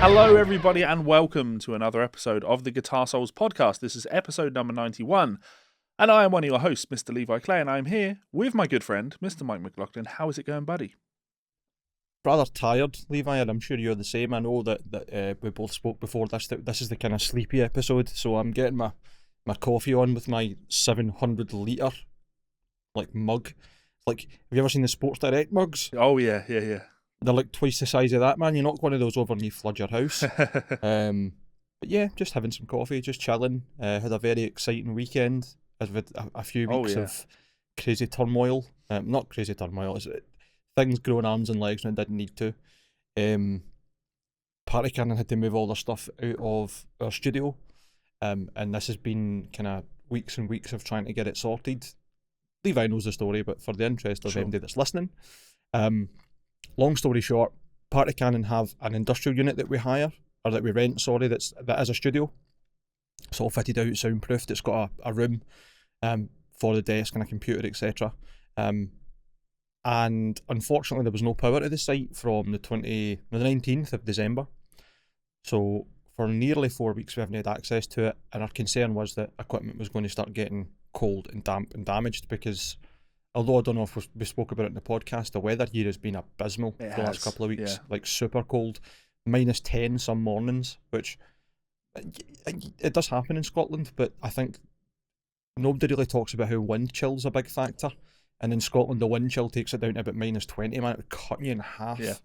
Hello, everybody, and welcome to another episode of the Guitar Souls podcast. This is episode number 91, and I am one of your hosts, Mr. Levi Clay, and I'm here with my good friend, Mr. Mike McLaughlin. How is it going, buddy? Rather tired, Levi, and I'm sure you're the same. I know that we both spoke before this, that this is the kind of sleepy episode, so I'm getting my coffee on with my 700 litre mug. Like, have you ever seen the Sports Direct mugs? Oh, yeah. They're like twice the size of that, man. You knock one of those over and you flood your house. But yeah, just having some coffee, just chilling. Had a very exciting weekend. I've had a few weeks of crazy turmoil. Not crazy turmoil, things growing arms and legs when it didn't need to. Party Cannon had to move all their stuff out of our studio. And this has been kind of weeks and weeks of trying to get it sorted. Levi knows the story, but for the interest of anybody that's listening, long story short, Party Cannon have an industrial unit that we hire, or that we rent, sorry, that is a studio. It's all fitted out, soundproofed. It's got a room for the desk and a computer, etc. And unfortunately, there was no power to the site from the 19th of December. So for nearly 4 weeks, we haven't had access to it, and our concern was that equipment was going to start getting cold and damp and damaged, because although I don't know if we spoke about it in the podcast, the weather here has been abysmal for the last couple of weeks. Like super cold, -10 some mornings, which it does happen in Scotland, but I think nobody really talks about how wind chill's a big factor. And in Scotland, the wind chill takes it down to about -20, man. It would cut you in half. Yeah.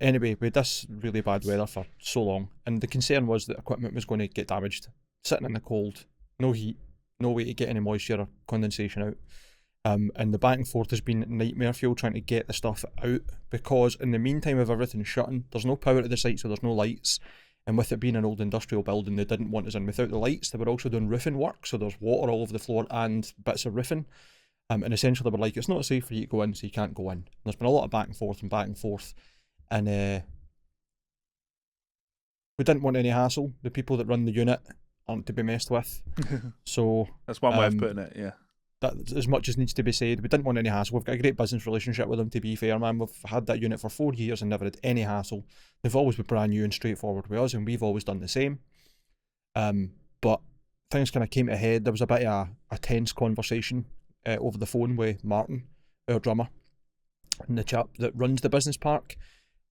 Anyway, we had this really bad weather for so long, and the concern was that equipment was going to get damaged, sitting in the cold, no heat, no way to get any moisture or condensation out. And the back and forth has been nightmare fuel trying to get the stuff out, because in the meantime of everything shutting, there's no power to the site, so there's no lights. And with it being an old industrial building, they didn't want us in without the lights. They were also doing roofing work, so there's water all over the floor and bits of roofing. And essentially they were like, it's not safe for you to go in, so you can't go in. And there's been a lot of back and forth. And we didn't want any hassle. The people that run the unit aren't to be messed with. So that's one way of putting it, yeah. That, as much as needs to be said, we didn't want any hassle. We've got a great business relationship with them, to be fair, man. We've had that unit for 4 years and never had any hassle. They've always been brand new and straightforward with us, and we've always done the same. But things kind of came to a head. There was a bit of a tense conversation over the phone with Martin, our drummer, and the chap that runs the business park.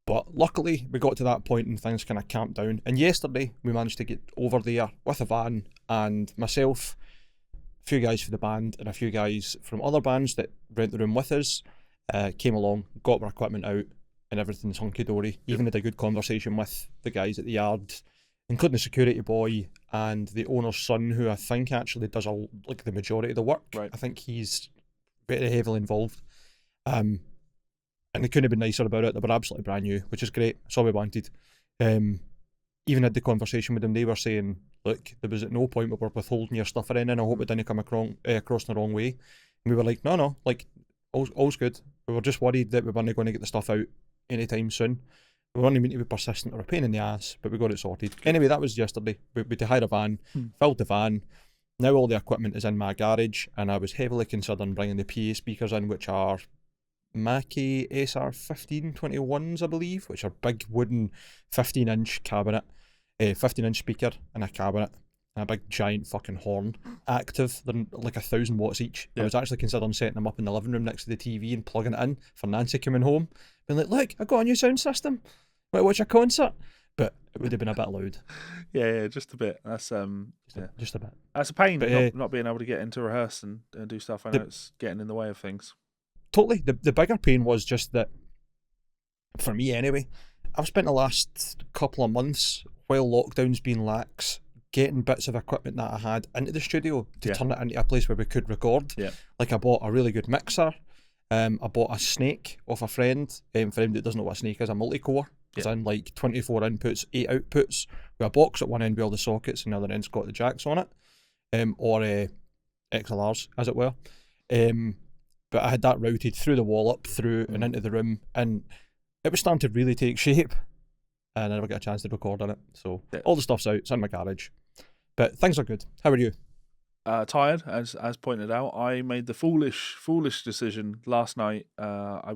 But luckily, we got to that point and things kind of calmed down. And yesterday, we managed to get over there with a van, and myself, a few guys for the band, and a few guys from other bands that rent the room with us came along, got our equipment out, and everything's hunky-dory. Even had a good conversation with the guys at the yard, including the security boy and the owner's son, who I think actually does the majority of the work. Right. I think he's very heavily involved. And they couldn't have been nicer about it. They were absolutely brand new, which is great. That's all we wanted. Even had the conversation with them. They were saying, look, there was at no point we were withholding your stuff or anything. I hope it didn't come across in the wrong way. And we were like, no, all's good. We were just worried that we weren't going to get the stuff out anytime soon. We weren't meant to be persistent or a pain in the ass, but we got it sorted. Anyway, that was yesterday. We had to hire a van, filled the van. Now all the equipment is in my garage, and I was heavily considering bringing the PA speakers in, which are Mackie SR1521s, I believe, which are big wooden 15-inch cabinet, 15-inch speaker and a cabinet, and a big giant fucking horn. Active, they're like 1,000 watts each. Yeah. I was actually considering setting them up in the living room next to the TV and plugging it in for Nancy coming home, being like, look, I got a new sound system. Might watch a concert. But it would have been a bit loud. Yeah, just a bit. That's just a bit. That's a pain, but, not being able to get into rehearse and do stuff. I know it's getting in the way of things. Totally. The bigger pain was just that, for me anyway, I've spent the last couple of months, while lockdown's been lax, getting bits of equipment that I had into the studio to turn it into a place where we could record. Yeah. Like, I bought a really good mixer. I bought a Snake off a friend. For anybody that doesn't know what a Snake is, a multi-core. It's in like 24 inputs, 8 outputs, with a box at one end with all the sockets, and the other end's got the jacks on it, or XLRs, as it were. But I had that routed through the wall, up through and into the room, and it was starting to really take shape, and I never got a chance to record on it. So all the stuff's out, it's in my garage. But things are good. How are you? Tired, as pointed out. I made the foolish decision last night. I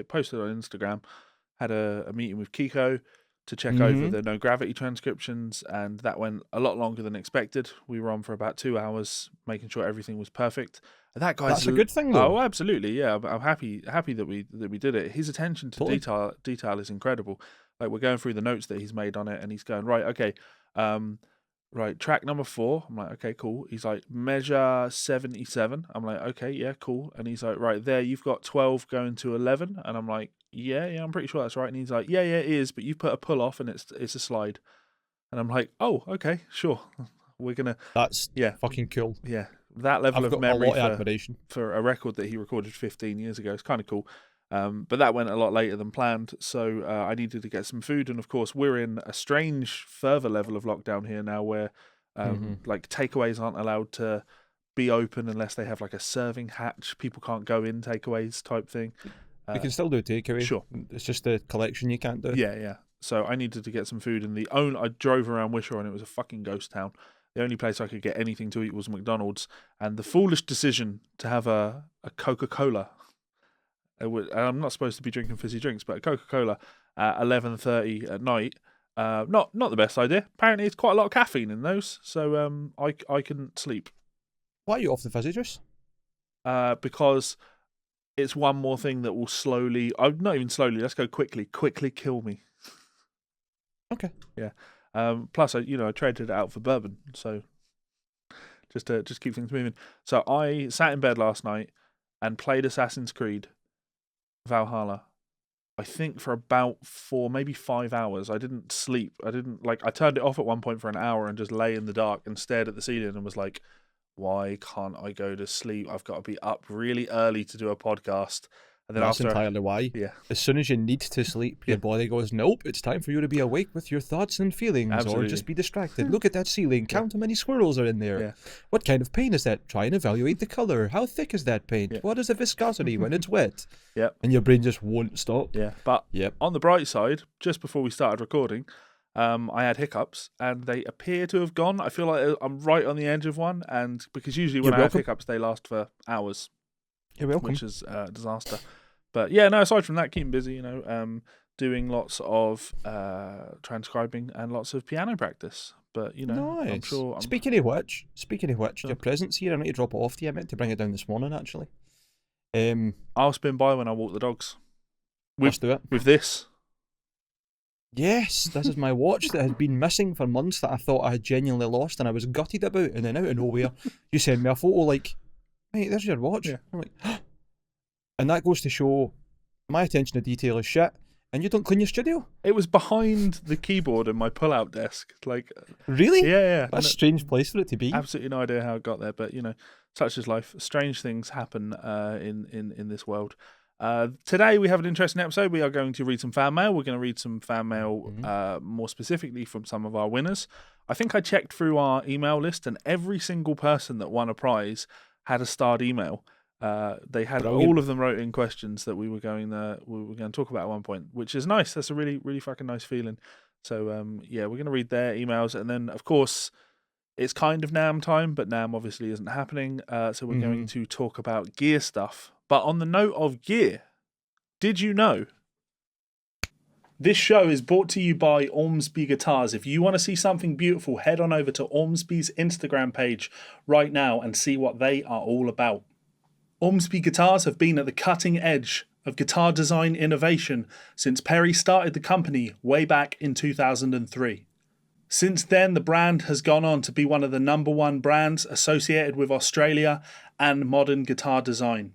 posted on Instagram, had a meeting with Kiko, to check over the no gravity transcriptions, and that went a lot longer than expected. We were on for about 2 hours, making sure everything was perfect. And that guy's That's a good thing, though. Oh, absolutely, yeah. I'm happy that we did it. His attention to detail is incredible. Like, we're going through the notes that he's made on it, and he's going, right, okay, right, track number 4. I'm like, okay, cool. He's like, measure 77. I'm like, okay, yeah, cool. And he's like, right there, you've got 12 going to 11. And I'm like, yeah, I'm pretty sure that's right. And he's like, yeah, it is, but you put a pull off and it's a slide. And I'm like, oh, okay, sure. We're gonna. That's fucking cool. Yeah, that level I've of got memory a lot of admiration for a record that he recorded 15 years ago is kind of cool. But that went a lot later than planned, so I needed to get some food. And of course, we're in a strange further level of lockdown here now, where like takeaways aren't allowed to be open unless they have like a serving hatch. People can't go in takeaways type thing. You can still do takeaway. Sure. It's just the collection you can't do. Yeah. So I needed to get some food, and I drove around Wishaw, and it was a fucking ghost town. The only place I could get anything to eat was McDonald's, and the foolish decision to have a Coca-Cola. I'm not supposed to be drinking fizzy drinks, but a Coca-Cola at 11:30 at night, not the best idea. Apparently, it's quite a lot of caffeine in those, so I couldn't sleep. Why are you off the fizzy juice? Because it's one more thing that will slowly, not even slowly, let's go quickly kill me. Okay. Yeah. Plus, I traded it out for bourbon, so just to keep things moving. So I sat in bed last night and played Assassin's Creed Valhalla, I think for about 4, maybe 5 hours. I didn't sleep. I turned it off at one point for an hour and just lay in the dark and stared at the ceiling and was like, why can't I go to sleep? I've got to be up really early to do a podcast. And then that's entirely why. Yeah. As soon as you need to sleep, your body goes, nope, it's time for you to be awake with your thoughts and feelings. Absolutely. Or just be distracted. Look at that ceiling. Count how many squirrels are in there. Yeah. What kind of paint is that? Try and evaluate the colour. How thick is that paint? Yeah. What is the viscosity when it's wet? Yep. And your brain just won't stop. Yeah. But on the bright side, just before we started recording, I had hiccups, and they appear to have gone. I feel like I'm right on the edge of one, and because usually when I have hiccups, they last for hours. You're welcome. Which is a disaster. But yeah, no, aside from that, keeping busy, doing lots of transcribing and lots of piano practice. But, nice. I'm sure... Speaking of which, your present's here. I need to drop it off to you. I meant to bring it down this morning, actually. I'll spin by when I walk the dogs. Let's do it. With this. Yes, this is my watch that has been missing for months that I thought I had genuinely lost and I was gutted about, and then out of nowhere, you send me a photo like, hey, there's your watch. Yeah. I'm like, and that goes to show my attention to detail is shit, and you don't clean your studio. It was behind the keyboard in my pull-out desk. Like, really? Yeah. That's a strange place for it to be. Absolutely no idea how it got there, but such is life. Strange things happen in this world. Today we have an interesting episode. We are going to read some fan mail. We're going to read some fan mail more specifically from some of our winners. I think I checked through our email list, and every single person that won a prize had a starred email. They had all of them wrote in questions that we were going to talk about at one point, which is nice. That's a really, really fucking nice feeling. So we're going to read their emails, and then of course it's kind of NAMM time, but NAMM obviously isn't happening. So we're going to talk about gear stuff. But on the note of gear, did you know? This show is brought to you by OMSBY Guitars. If you want to see something beautiful, head on over to OMSBY's Instagram page right now and see what they are all about. OMSBY Guitars have been at the cutting edge of guitar design innovation since Perry started the company way back in 2003. Since then, the brand has gone on to be one of the #1 brands associated with Australia and modern guitar design.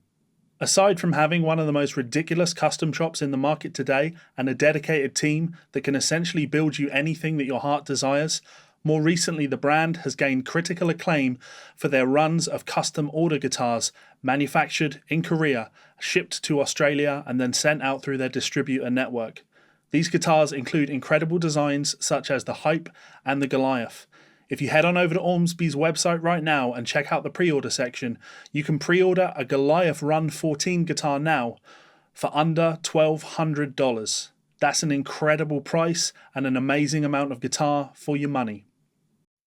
Aside from having one of the most ridiculous custom shops in the market today and a dedicated team that can essentially build you anything that your heart desires, more recently the brand has gained critical acclaim for their runs of custom order guitars manufactured in Korea, shipped to Australia and then sent out through their distributor network. These guitars include incredible designs such as the Hype and the Goliath. If you head on over to OMSBY's website right now and check out the pre-order section, you can pre-order a Goliath Run 14 guitar now for under $1,200. That's an incredible price and an amazing amount of guitar for your money.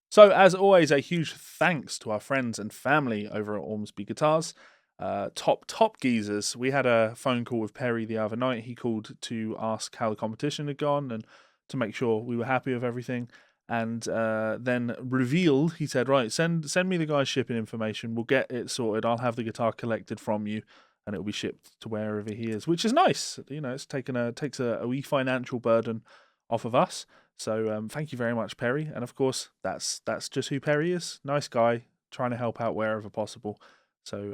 So, as always, a huge thanks to our friends and family over at OMSBY Guitars. Top geezers. We had a phone call with Perry the other night. He called to ask how the competition had gone and to make sure we were happy with everything. And then revealed, he said, right, send me the guy's shipping information. We'll get it sorted. I'll have the guitar collected from you, and it'll be shipped to wherever he is, which is nice. You know, it's takes a wee financial burden off of us. So thank you very much, Perry. And of course, that's just who Perry is. Nice guy, trying to help out wherever possible. So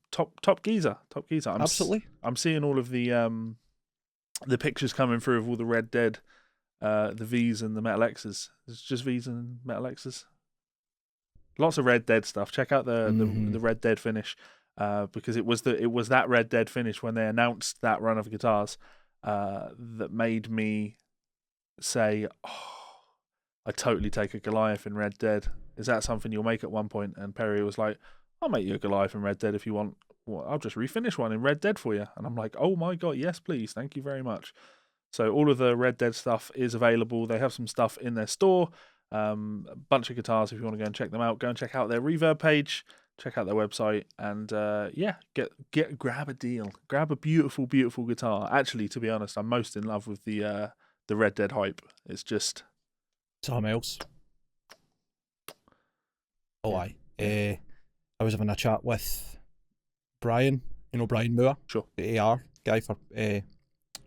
top geezer. Absolutely. I'm seeing all of the pictures coming through of all the Red Dead. The V's and the Metal X's. It's just V's and Metal X's. Lots of Red Dead stuff. Check out the Red Dead finish, because it was that Red Dead finish when they announced that run of guitars that made me say, "Oh, I'd totally take a Goliath in Red Dead. Is that something you'll make at one point?" And Perry was like, "I'll make you a Goliath in Red Dead if you want. Well, I'll just refinish one in Red Dead for you." And I'm like, "Oh my god, yes, please, thank you very much." So all of the Red Dead stuff is available. They have some stuff in their store, a bunch of guitars. If you want to go and check them out, go and check out their Reverb page, check out their website, and grab a deal, grab a beautiful guitar. Actually, to be honest, I'm most in love with the Red Dead hype. It's just something else. Oh, aye. I was having a chat with Brian, Brian Moore, sure, the AR guy for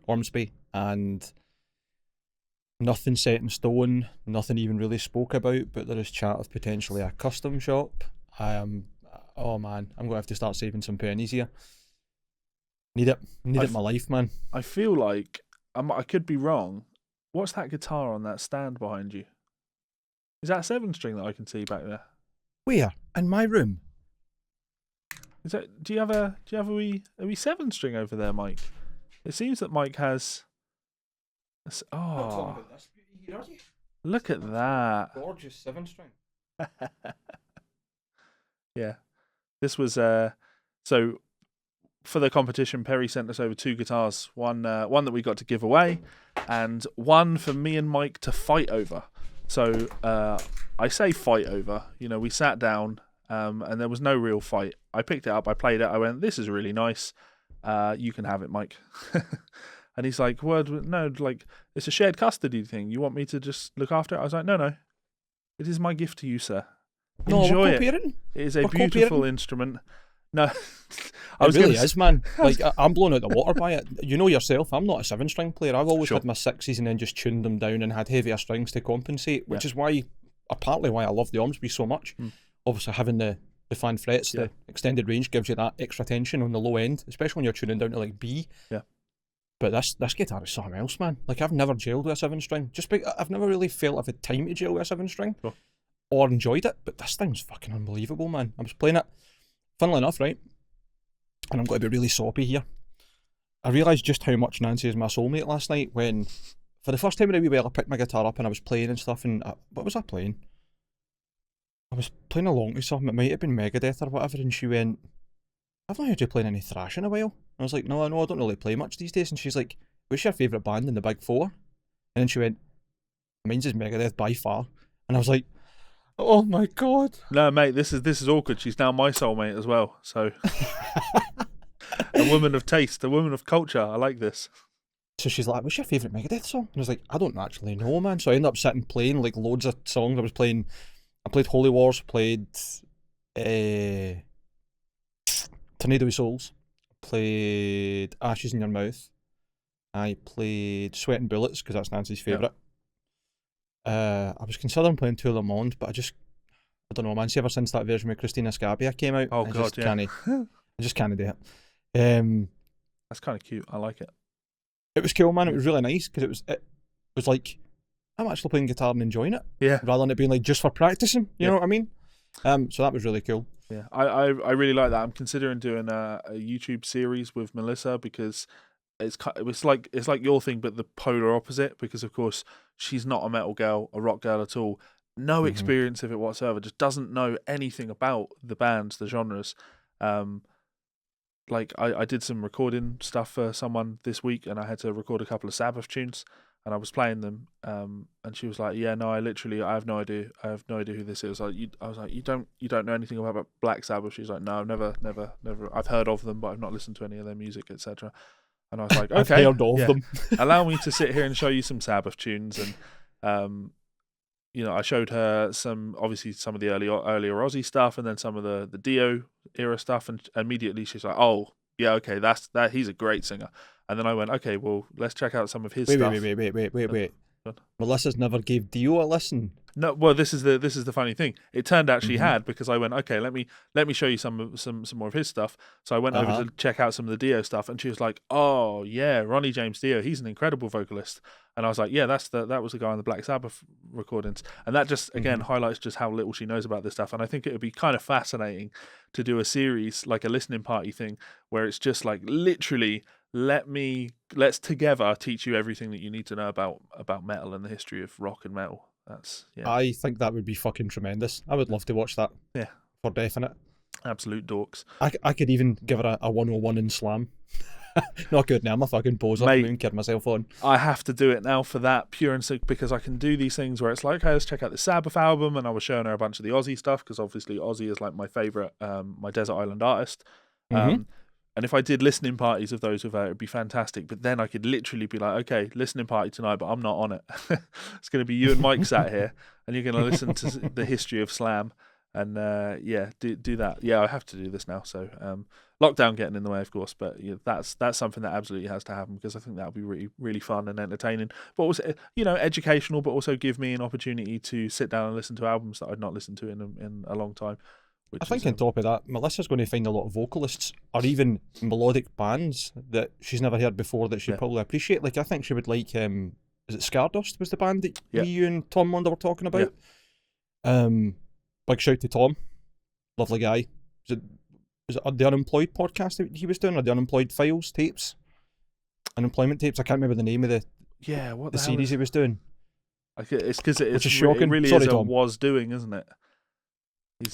OMSBY. And nothing set in stone, nothing even really spoke about, but there is chat of potentially a custom shop. Oh man, I'm going to have to start saving some pennies here. Need it in my life, man. I feel like, I could be wrong, what's that guitar on that stand behind you? Is that a 7-string that I can see back there? Where? In my room? Is that? Do you have a wee 7-string over there, Mike? It seems that Mike has... Oh, look at that. Gorgeous 7-string. Yeah. This was so for the competition, Perry sent us over 2 guitars, one that we got to give away, and one for me and Mike to fight over. So I say fight over, we sat down and there was no real fight. I picked it up, I played it, I went, "This is really nice. You can have it, Mike." And he's like, "Well, no, like, it's a shared custody thing. You want me to just look after it?" I was like, No. It is my gift to you, sir. Enjoy it. It is a beautiful instrument. No. It really is, man. Like, I'm blown out the water by it. You know yourself, I'm not a 7-string player. I've always had my 6s and then just tuned them down and had heavier strings to compensate, which is partly why I love the OMSBY so much. Obviously, having the fan frets, the extended range gives you that extra tension on the low end, especially when you're tuning down to like B. Yeah. But this guitar is something else, man. Like, I've never gelled with a 7-string. I've never really felt I've had time to gel with a 7-string or enjoyed it. But this thing's fucking unbelievable, man. I was playing it, funnily enough, right? And I'm going to be really soppy here. I realised just how much Nancy is my soulmate last night when, for the first time in a wee while, I picked my guitar up and I was playing and stuff. And what was I playing? I was playing along to something. It might have been Megadeth or whatever. And she went, "I've not heard you playing any thrash in a while." I was like, no, I don't really play much these days. And she's like, "What's your favourite band in the Big Four?" And then she went, "Mine's is Megadeth by far." And I was like, oh my god. No, mate, this is awkward. She's now my soulmate as well. So a woman of taste, a woman of culture. I like this. So she's like, "What's your favourite Megadeth song?" And I was like, "I don't actually know, man." So I ended up sitting playing like loads of songs. I played Holy Wars, played Tornado of Souls, played Ashes in Your Mouth, I played Sweat and Bullets because that's Nancy's favourite. I was considering playing Tour Le Monde, but I don't know, man. See, ever since that version with Christina Scabia came out, I just can't do it. That's kind of cute. I like it. It was cool, man. It was really nice because it was like, I'm actually playing guitar and enjoying it. Yeah. Rather than it being like just for practicing. You know what I mean? So that was really cool. Yeah, I really like that. I'm considering doing a YouTube series with Melissa because it's like your thing, but the polar opposite. Because of course she's not a metal girl, a rock girl at all. No experience of it whatsoever. Just doesn't know anything about the bands, the genres. Like I did some recording stuff for someone this week, and I had to record a couple of Sabbath tunes, and I was playing them. And she was like, "Yeah, no, I have no idea. I have no idea who this is." I was like, "You don't know anything about Black Sabbath?" She's like, "No, never. I've heard of them, but I've not listened to any of their music, etc." And I was like, I've okay, heard of them. allow me to sit here and show you some Sabbath tunes. And I showed her obviously some of the earlier Aussie stuff, and then some of the Dio era stuff, and immediately she's like, oh yeah, okay, that's he's a great singer. And then I went, okay, well, let's check out some of his stuff. Wait. Melissa's never gave Dio a listen. No, well, this is the funny thing. It turned out she had, because I went, okay, let me show you some more of his stuff. So I went over to check out some of the Dio stuff, and she was like, oh yeah, Ronnie James Dio, he's an incredible vocalist. And I was like, yeah, that was the guy on the Black Sabbath recordings. And that just again highlights just how little she knows about this stuff. And I think it would be kind of fascinating to do a series, like a listening party thing, where it's just like literally, let's together teach you everything that you need to know about metal and the history of rock and metal. I think that would be fucking tremendous. I would love to watch that. Yeah, for definite. Absolute dorks. I could even give her a 101 in slam. Not good now. I'm a fucking poser. I'm even kidding myself on. I have to do it now for that pure and simple, because I can do these things where it's like, okay, let's check out the Sabbath album, and I was showing her a bunch of the Aussie stuff, because obviously Aussie is like my favourite, my desert island artist. And if I did listening parties of those with her, it'd be fantastic. But then I could literally be like, okay, listening party tonight, but I'm not on it. It's going to be you and Mike sat here, and you're going to listen to the history of slam. And do that. Yeah, I have to do this now. So lockdown getting in the way, of course, but that's something that absolutely has to happen, because I think that'll be really, really fun and entertaining, but also educational, but also give me an opportunity to sit down and listen to albums that I'd not listened to in a long time. I think on top of that, Melissa's going to find a lot of vocalists or even melodic bands that she's never heard before that she'd probably appreciate. Like, I think she would like, is it Stardust was the band that you and Tom Wonder were talking about? Big shout to Tom. Lovely guy. Was it the Unemployed podcast that he was doing, or the Unemployed Files tapes? Unemployment tapes? I can't remember the name of the series he was doing. It's because it's shocking. It really Sorry, is Tom. was doing, isn't it?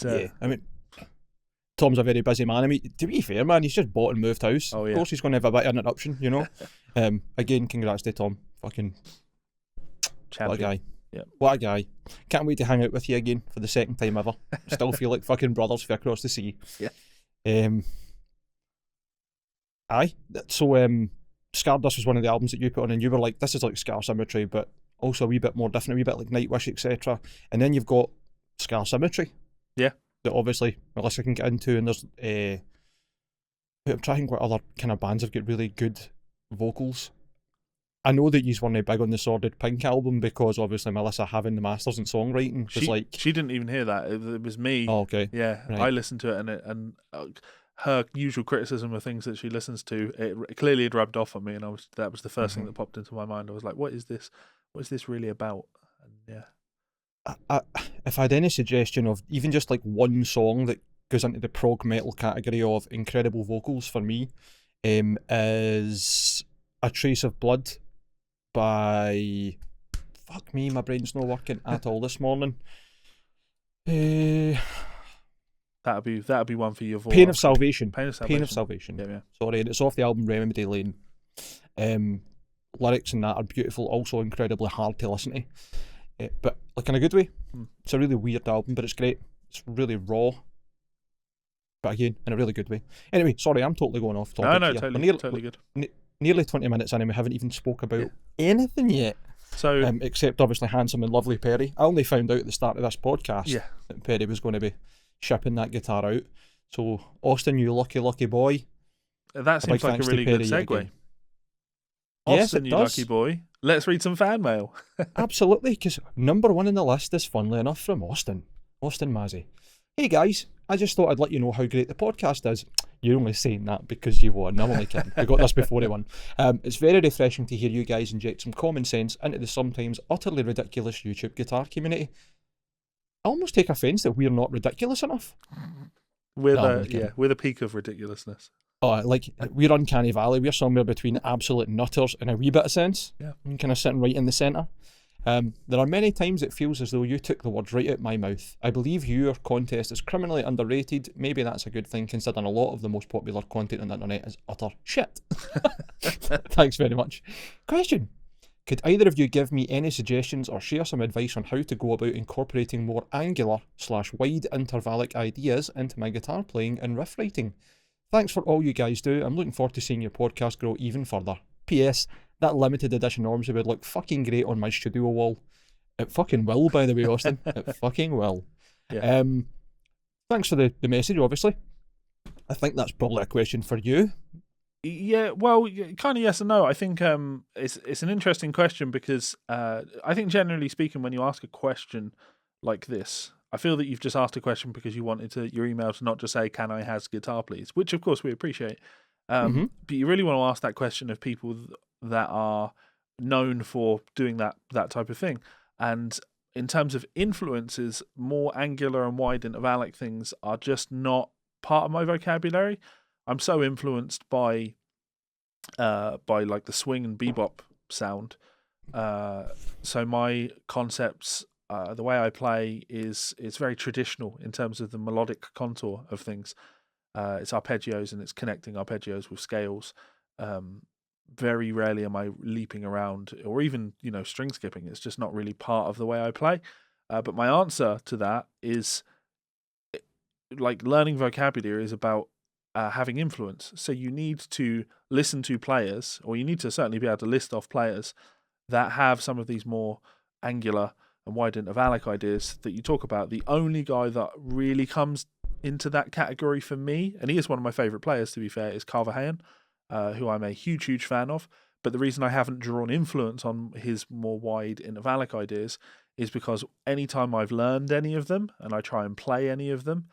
I mean, Tom's a very busy man. I mean, to be fair, man, he's just bought and moved house. Oh, yeah. Of course he's going to have a bit of interruption, Again, congrats to Tom. Fucking champion. What a guy. Yeah. What a guy. Can't wait to hang out with you again for the second time ever. Still feel like fucking brothers for across the sea. Yeah. Aye. So, Stardust was one of the albums that you put on, and you were like, this is like Scar Symmetry, but also a wee bit more different, a wee bit like Nightwish, etc. And then you've got Scar Symmetry. Yeah. That obviously Melissa can get into, and there's I'm trying to think what other kind of bands have got really good vocals. I know that you weren't big on the Sordid Pink album, because obviously Melissa having the masters in songwriting was she didn't even hear that. It was me. Oh, okay. Yeah, right. I listened to it, and her usual criticism of things that she listens to, it clearly had rubbed off on me, and that was the first thing that popped into my mind. I was like, what is this? What is this really about? And yeah. If I had any suggestion of even just like one song that goes into the prog metal category of incredible vocals for me, is A Trace of Blood by... Fuck me, my brain's not working at all this morning. That'd be one for your voice. Pain of Salvation. Pain of Salvation. Pain of Salvation. Yeah. Sorry, and it's off the album Remedy Lane. Lyrics in that are beautiful, also incredibly hard to listen to. But like in a good way. It's a really weird album, but it's great. It's really raw, but again in a really good way. Anyway, sorry, I'm totally going off topic. No, here. totally good. Nearly 20 minutes in, and we haven't even spoke about anything yet. So, except obviously handsome and lovely Perry. I only found out at the start of this podcast that Perry was going to be shipping that guitar out. So Austin, you lucky boy. That seems like a really good segue. Again. Austin, yes, you lucky boy. Let's read some fan mail. Absolutely, because number one on the list is, funnily enough, from Austin Mazzy. Hey guys, I just thought I'd let you know how great the podcast is. You're only saying that because you won. I'm only kidding. We got this before he won. It's very refreshing to hear you guys inject some common sense into the sometimes utterly ridiculous YouTube guitar community. I almost take offence that we're not ridiculous enough. We're the peak of ridiculousness. Oh, like, we're Uncanny Valley. We're somewhere between absolute nutters and a wee bit of sense. Yeah. And kind of sitting right in the centre. There are many times it feels as though you took the words right out my mouth. I believe your contest is criminally underrated. Maybe that's a good thing, considering a lot of the most popular content on the internet is utter shit. Thanks very much. Question. Could either of you give me any suggestions or share some advice on how to go about incorporating more angular/wide intervallic ideas into my guitar playing and riff writing? Thanks for all you guys do. I'm looking forward to seeing your podcast grow even further. P.S. That limited edition OMSBY would look fucking great on my studio wall. It fucking will, by the way, Austin. It fucking will. Yeah. Thanks for the message, obviously. I think that's probably a question for you. Yeah, well, kind of yes and no. I think it's an interesting question because I think generally speaking, when you ask a question like this, I feel that you've just asked a question because you wanted your email to not just say, "Can I has guitar, please?" Which of course we appreciate. But you really want to ask that question of people that are known for doing that type of thing. And in terms of influences, more angular and wide intervallic things are just not part of my vocabulary. I'm so influenced by like the swing and bebop sound. So my concepts, the way I play is very traditional in terms of the melodic contour of things. It's arpeggios and it's connecting arpeggios with scales. Very rarely am I leaping around or even, string skipping. It's just not really part of the way I play. But my answer to that is like learning vocabulary is about having influence. So you need to listen to players, or you need to certainly be able to list off players that have some of these more angular and wide intervallic ideas that you talk about. The only guy that really comes into that category for me, and he is one of my favourite players to be fair, is Carvahayan, who I'm a huge fan of. But the reason I haven't drawn influence on his more wide intervallic ideas is because anytime I've learned any of them and I try and play any of them,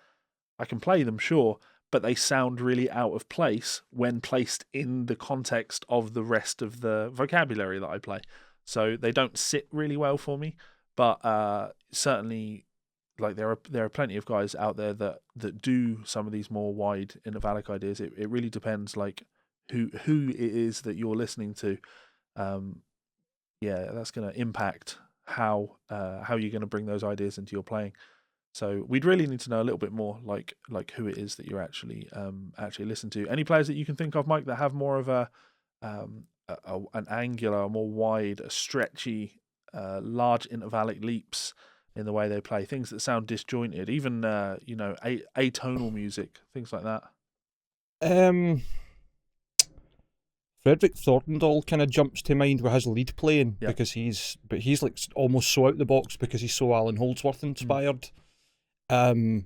I can play them, sure, but they sound really out of place when placed in the context of the rest of the vocabulary that I play. So they don't sit really well for me, but certainly like there are plenty of guys out there that do some of these more wide intervallic ideas. It really depends like who it is that you're listening to. That's going to impact how you're going to bring those ideas into your playing. So we'd really need to know a little bit more, like who it is that you're actually listen to. Any players that you can think of, Mike, that have more of an angular, more wide, a stretchy, large intervallic leaps in the way they play, things that sound disjointed, even atonal music, things like that. Frederick Thorndahl kind of jumps to mind with his lead playing because he's like almost so out the box because he's so Alan Holdsworth inspired. Per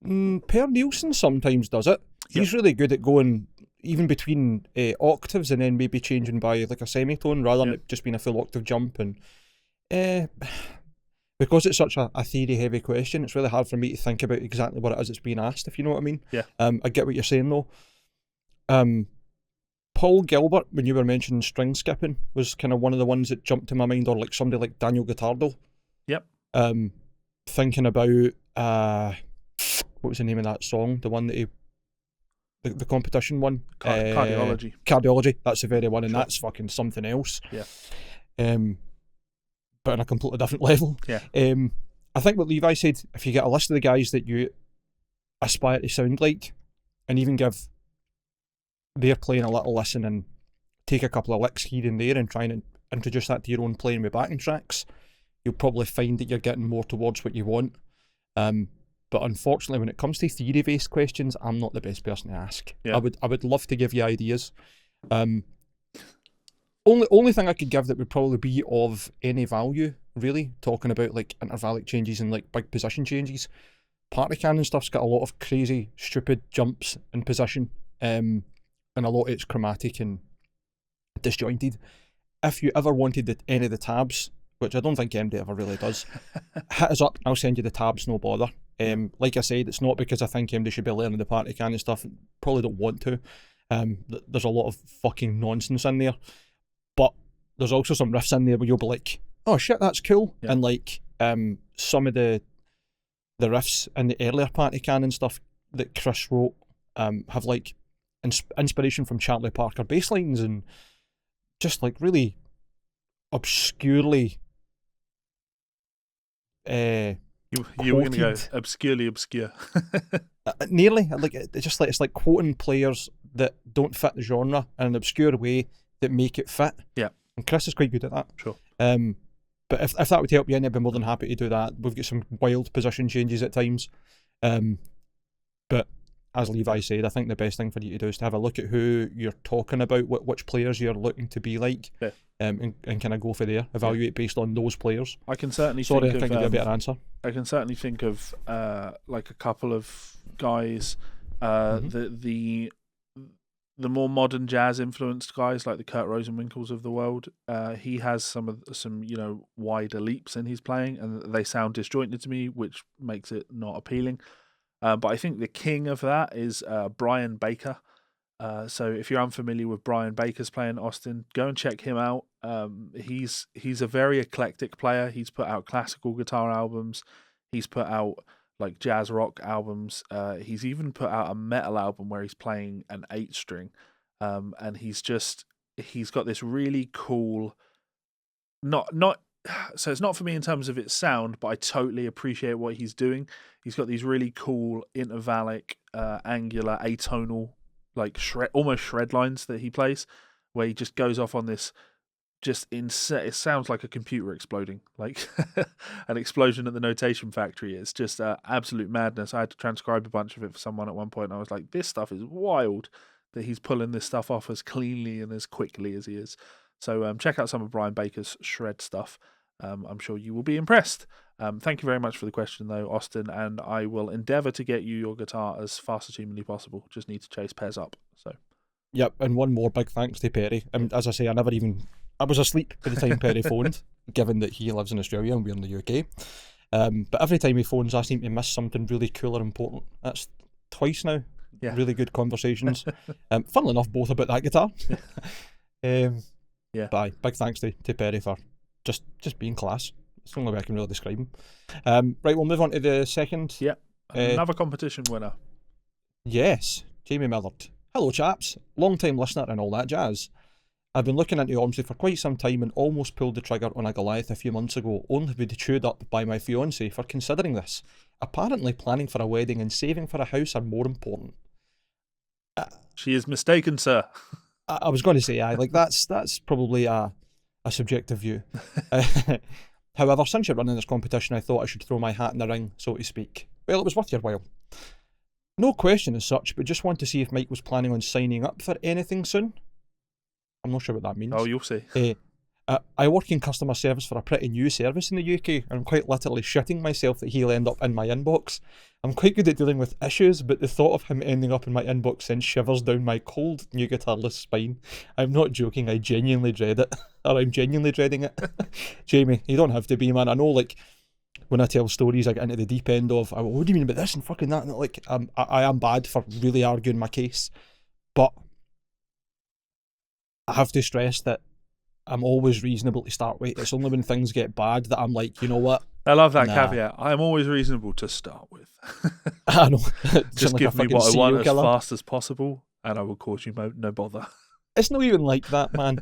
Nielsen sometimes does it. He's really good at going even between octaves and then maybe changing by like a semitone rather than it just being a full octave jump. And because it's such a theory heavy question, it's really hard for me to think about exactly what it is that's being asked, if you know what I mean. I get what you're saying though. Paul Gilbert, when you were mentioning string skipping, was kind of one of the ones that jumped to my mind, or like somebody like Daniel Guittardo. Thinking about what was the name of that song? The one that the competition one. Cardiology. Cardiology. That's the very one, and that's fucking something else. But on a completely different level. I think what Levi said, if you get a list of the guys that you aspire to sound like, and even give their playing a little listen and take a couple of licks here and there and try and introduce that to your own playing with backing tracks, you'll probably find that you're getting more towards what you want. But unfortunately, when it comes to theory-based questions, I'm not the best person to ask. I would love to give you ideas. Only thing I could give that would probably be of any value, really, talking about like intervallic changes and like big position changes. Party cannon stuff's got a lot of crazy, stupid jumps in position, and a lot of it's chromatic and disjointed. If you ever wanted any of the tabs, which I don't think MD ever really does, hit us up, I'll send you the tabs, no bother. Like I said, it's not because I think MD should be learning the party cannon stuff, probably don't want to. There's a lot of fucking nonsense in there, but there's also some riffs in there where you'll be like, oh shit, that's cool. And like some of the riffs in the earlier party cannon stuff that Chris wrote have like inspiration from Charlie Parker bass lines and just like really obscurely you were going to go obscurely obscure. Nearly. Like it's like quoting players that don't fit the genre in an obscure way that make it fit. And Chris is quite good at that. Sure. But if that would help you, I'd be more than happy to do that. We've got some wild position changes at times. But as Levi said, I think the best thing for you to do is to have a look at who you're talking about, which players you're looking to be like, and kind of go for there, evaluate based on those players. I can certainly I think can't give you a better answer. I can certainly think of like a couple of guys, the more modern jazz influenced guys like the Kurt Rosenwinkels of the world. He has some wider leaps in his playing, and they sound disjointed to me, which makes it not appealing. But I think the king of that is Brian Baker. So if you're unfamiliar with Brian Baker's playing Austin, go and check him out. He's a very eclectic player. He's put out classical guitar albums. He's put out like jazz rock albums. He's even put out a metal album where he's playing an 8-string. And he's got this really cool, so it's not for me in terms of its sound, but I totally appreciate what he's doing. He's got these really cool intervallic, angular, atonal, like almost shred lines that he plays, where he just goes off on this it sounds like a computer exploding, like an explosion at the Notation Factory. It's just absolute madness. I had to transcribe a bunch of it for someone at one point, and I was like, this stuff is wild that he's pulling this stuff off as cleanly and as quickly as he is. So check out some of Brian Baker's shred stuff. I'm sure you will be impressed. Thank you very much for the question, though, Austin, and I will endeavour to get you your guitar as fast as humanly possible. Just need to chase Pez up. So, yep, and one more big thanks to Perry. As I say, I was asleep by the time Perry phoned, given that he lives in Australia and we're in the UK. But every time he phones, I seem to miss something really cool or important. That's twice now. Yeah. Really good conversations. Funnily enough, both about that guitar. But aye, big thanks to Perry for just being class. It's the only way I can really describe him. Right, we'll move on to the second. Yeah, another competition winner. Yes, Jamie Millard. Hello, chaps. Long-time listener and all that jazz. I've been looking into OMSBY for quite some time and almost pulled the trigger on a Goliath a few months ago, only to be chewed up by my fiancée for considering this. Apparently planning for a wedding and saving for a house are more important. She is mistaken, sir. I was going to say, that's probably a subjective view. However, since you're running this competition, I thought I should throw my hat in the ring, so to speak. Well, it was worth your while. No question as such, but just want to see if Mike was planning on signing up for anything soon. I'm not sure what that means. Oh, you'll see. I work in customer service for a pretty new service in the UK, and I'm quite literally shitting myself that he'll end up in my inbox. I'm quite good at dealing with issues, but the thought of him ending up in my inbox sends shivers down my cold, new guitarless spine. I'm not joking, I genuinely dread it. Or I'm genuinely dreading it. Jamie, you don't have to be, man. I know, like, when I tell stories, I get into the deep end of, what do you mean about this and fucking that? And like, I am bad for really arguing my case, but I have to stress that I'm always reasonable to start with. It's only when things get bad that I'm like, you know what? I love that caveat. I'm always reasonable to start with. I know. Just give me what I want as fast as possible, and I will cause you no bother. It's not even like that, man.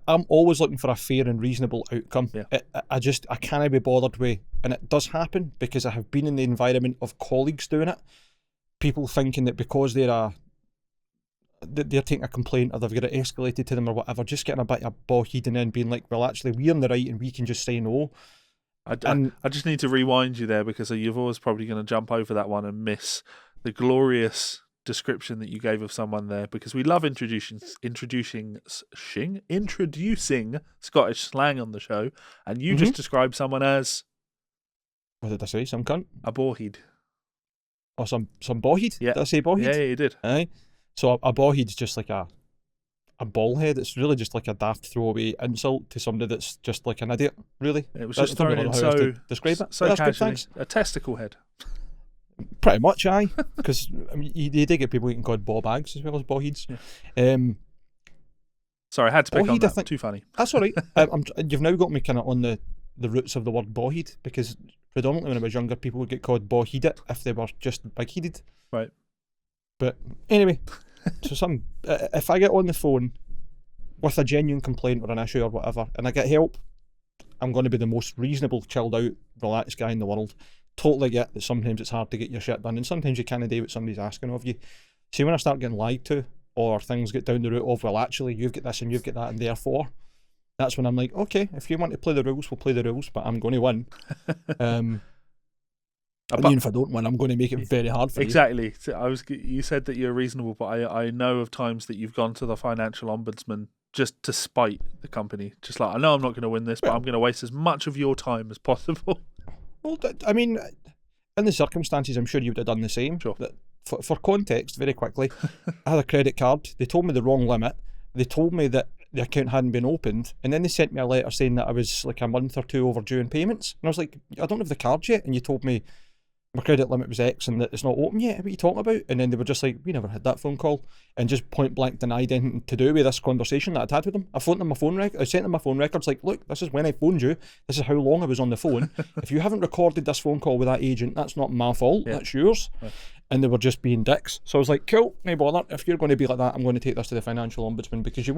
I'm always looking for a fair and reasonable outcome. Yeah. I can't be bothered with, and it does happen because I have been in the environment of colleagues doing it. People thinking that because they're taking a complaint or they've got it escalated to them or whatever, just getting a bit of boghead and then being like, well, actually, we're in the right and we can just say no. I just need to rewind you there because you're always probably going to jump over that one and miss the glorious description that you gave of someone there, because we love introducing Scottish slang on the show, and you just described someone as, what did I say? Some cunt? A boghead. Or some boghead? Yeah. Did I say boghead? Yeah, you did. Aye. So a ballhead's just like a ballhead. It's really just like a daft throwaway insult to somebody that's just like an idiot, really. It was just thrown in so describe it. So that's casually. Good, thanks. A testicle head. Pretty much, aye. Because I mean, you did get people getting called ball bags as well as ballheads. Yeah. Sorry, I had to pick on that. I think, too funny. That's all right. You've now got me kind of on the roots of the word ballhead, because predominantly when I was younger, people would get called ballheaded if they were just big-headed. Right. But anyway, so if I get on the phone with a genuine complaint or an issue or whatever, and I get help, I'm going to be the most reasonable, chilled out, relaxed guy in the world. Totally get that sometimes it's hard to get your shit done, and sometimes you can't do what somebody's asking of you. See, when I start getting lied to, or things get down the route of, well, actually, you've got this and you've got that, and therefore, that's when I'm like, okay, if you want to play the rules, we'll play the rules, but I'm going to win. And even if I don't win, I'm going to make it very hard for Exactly. So you said that you're reasonable, but I know of times that you've gone to the financial ombudsman just to spite the company. Just like, I know I'm not going to win this, but I'm going to waste as much of your time as possible. Well, I mean, in the circumstances, I'm sure you would have done the same. Sure. For context, very quickly, I had a credit card. They told me the wrong limit. They told me that the account hadn't been opened, and then they sent me a letter saying that I was like a month or two overdue in payments. And I was like, I don't have the card yet, and you told me my credit limit was X and that it's not open yet. What are you talking about? And then they were just like, we never had that phone call, and just point blank denied anything to do with this conversation that I'd had with them. I phoned them my phone I sent them my phone records, like, look, this is when I phoned you. This is how long I was on the phone. If you haven't recorded this phone call with that agent, that's not my fault. Yeah. That's yours. Yeah. And they were just being dicks. So I was like, cool, no bother. If you're going to be like that, I'm going to take this to the financial ombudsman, because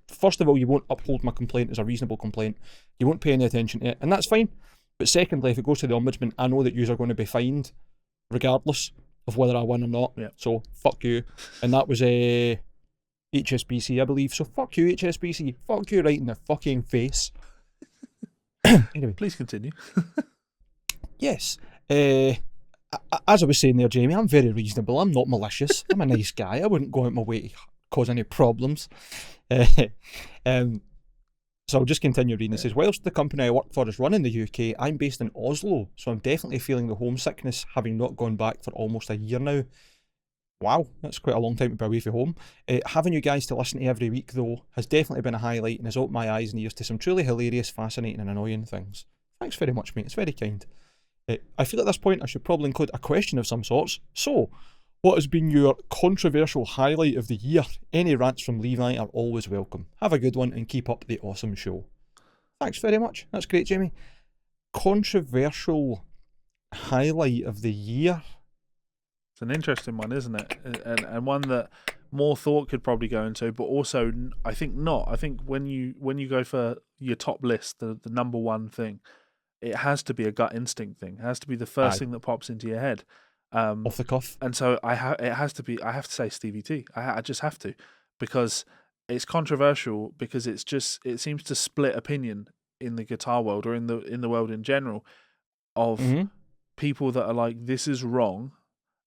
first of all, you won't uphold my complaint as a reasonable complaint. You won't pay any attention to it, and that's fine. But secondly, if it goes to the ombudsman, I know that you are going to be fined regardless of whether I win or not. Yeah. So fuck you. And that was a HSBC, I believe. So fuck you, HSBC. Fuck you right in the fucking face. Anyway, please continue. Yes. As I was saying there, Jamie, I'm very reasonable. I'm not malicious. I'm a nice guy. I wouldn't go out my way to cause any problems. So I'll just continue reading. It says, whilst the company I work for is run in the UK, I'm based in Oslo, so I'm definitely feeling the homesickness, having not gone back for almost a year now. Wow, that's quite a long time to be away from home. Having you guys to listen to every week, though, has definitely been a highlight and has opened my eyes and ears to some truly hilarious, fascinating and annoying things. Thanks very much, mate. It's very kind. I feel at this point I should probably include a question of some sorts. So, what has been your controversial highlight of the year? Any rants from Levi are always welcome. Have a good one and keep up the awesome show. Thanks very much. That's great, Jamie. Controversial highlight of the year? It's an interesting one, isn't it? And one that more thought could probably go into, but also I think not. I think when you go for your top list, the number one thing, it has to be a gut instinct thing. It has to be the first thing that pops into your head. Off the cuff. And so I have to say SteveT. I just have to, because it's controversial, because it seems to split opinion in the guitar world, or in the world in general, of people that are like, this is wrong,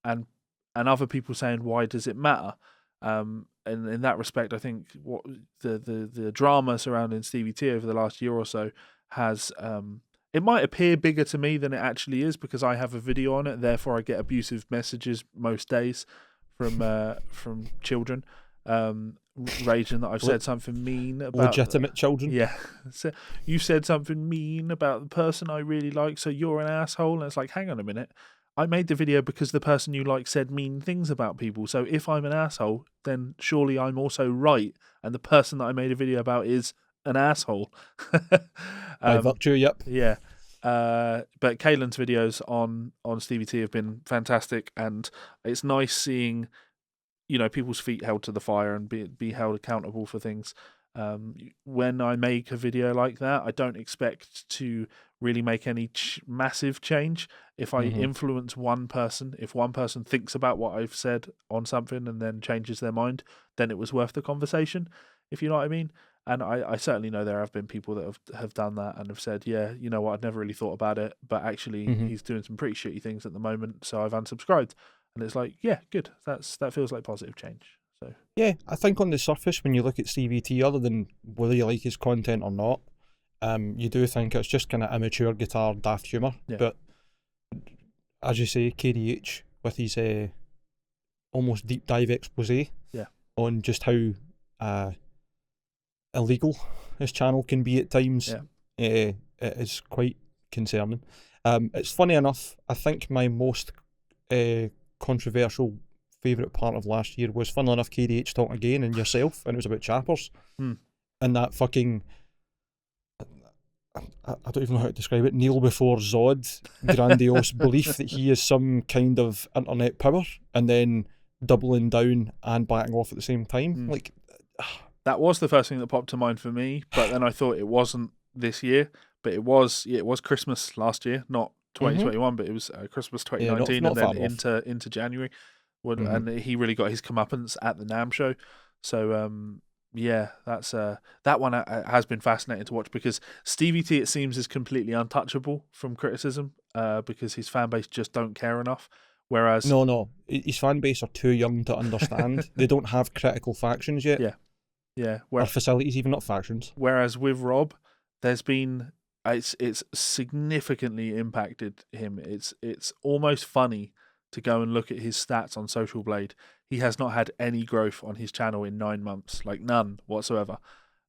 and other people saying, why does it matter? And in that respect, I think what the drama surrounding SteveT over the last year or so has it might appear bigger to me than it actually is, because I have a video on it. Therefore, I get abusive messages most days from children raging that I've said something mean about legitimate children. Yeah, so you said something mean about the person I really like, so you're an asshole. And it's like, hang on a minute. I made the video because the person you like said mean things about people. So if I'm an asshole, then surely I'm also right, and the person that I made a video about is an asshole. By virtue, yep. Yeah. But Caelan's videos on SteveT have been fantastic, and it's nice seeing, people's feet held to the fire and be held accountable for things. When I make a video like that, I don't expect to really make any massive change. If I influence one person, if one person thinks about what I've said on something and then changes their mind, then it was worth the conversation, if you know what I mean. And I certainly know there have been people that have done that and have said, yeah, you know what, I'd never really thought about it, but actually he's doing some pretty shitty things at the moment, so I've unsubscribed. And it's like, yeah, good. That feels like positive change. So yeah, I think on the surface, when you look at SteveT, other than whether you like his content or not, you do think it's just kind of immature guitar daft humour. Yeah. But as you say, KDH with his almost deep dive expose on just how illegal his channel can be at times, it is quite concerning. It's funny enough, I think my most controversial favourite part of last year was, funnily enough, KDH talking again and yourself, and it was about chappers. And that fucking, I don't even know how to describe it, kneel before Zod, grandiose belief that he is some kind of internet power, and then doubling down and backing off at the same time. Like, that was the first thing that popped to mind for me, but then I thought it wasn't this year, but it was Christmas last year, not 2021, but it was Christmas 2019, and then into January. And he really got his comeuppance at the NAMM show. So yeah, that's that one has been fascinating to watch because SteveT, it seems, is completely untouchable from criticism because his fan base just don't care enough. Whereas, No, his fan base are too young to understand. They don't have critical factions yet, yeah, or facilities, even not factions. whereas with Rob, there's been it's significantly impacted him. It's almost funny to go and look at his stats on Social Blade. He has not had any growth on his channel in 9 months, like none whatsoever.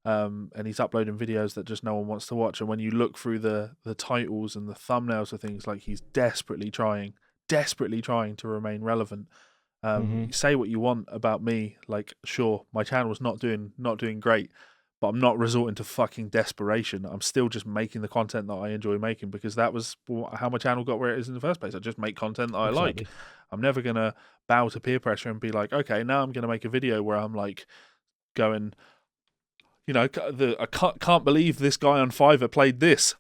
And he's uploading videos that just no one wants to watch. And when you look through the titles and the thumbnails of things, like he's desperately trying to remain relevant. Say what you want about me, like sure, my channel's not doing great, but I'm not resorting to fucking desperation. I'm still just making the content that I enjoy making because that was how my channel got where it is in the first place. I just make content that I like. I'm never gonna bow to peer pressure and be like, okay, now I'm gonna make a video where I'm like going, I can't believe this guy on Fiverr played this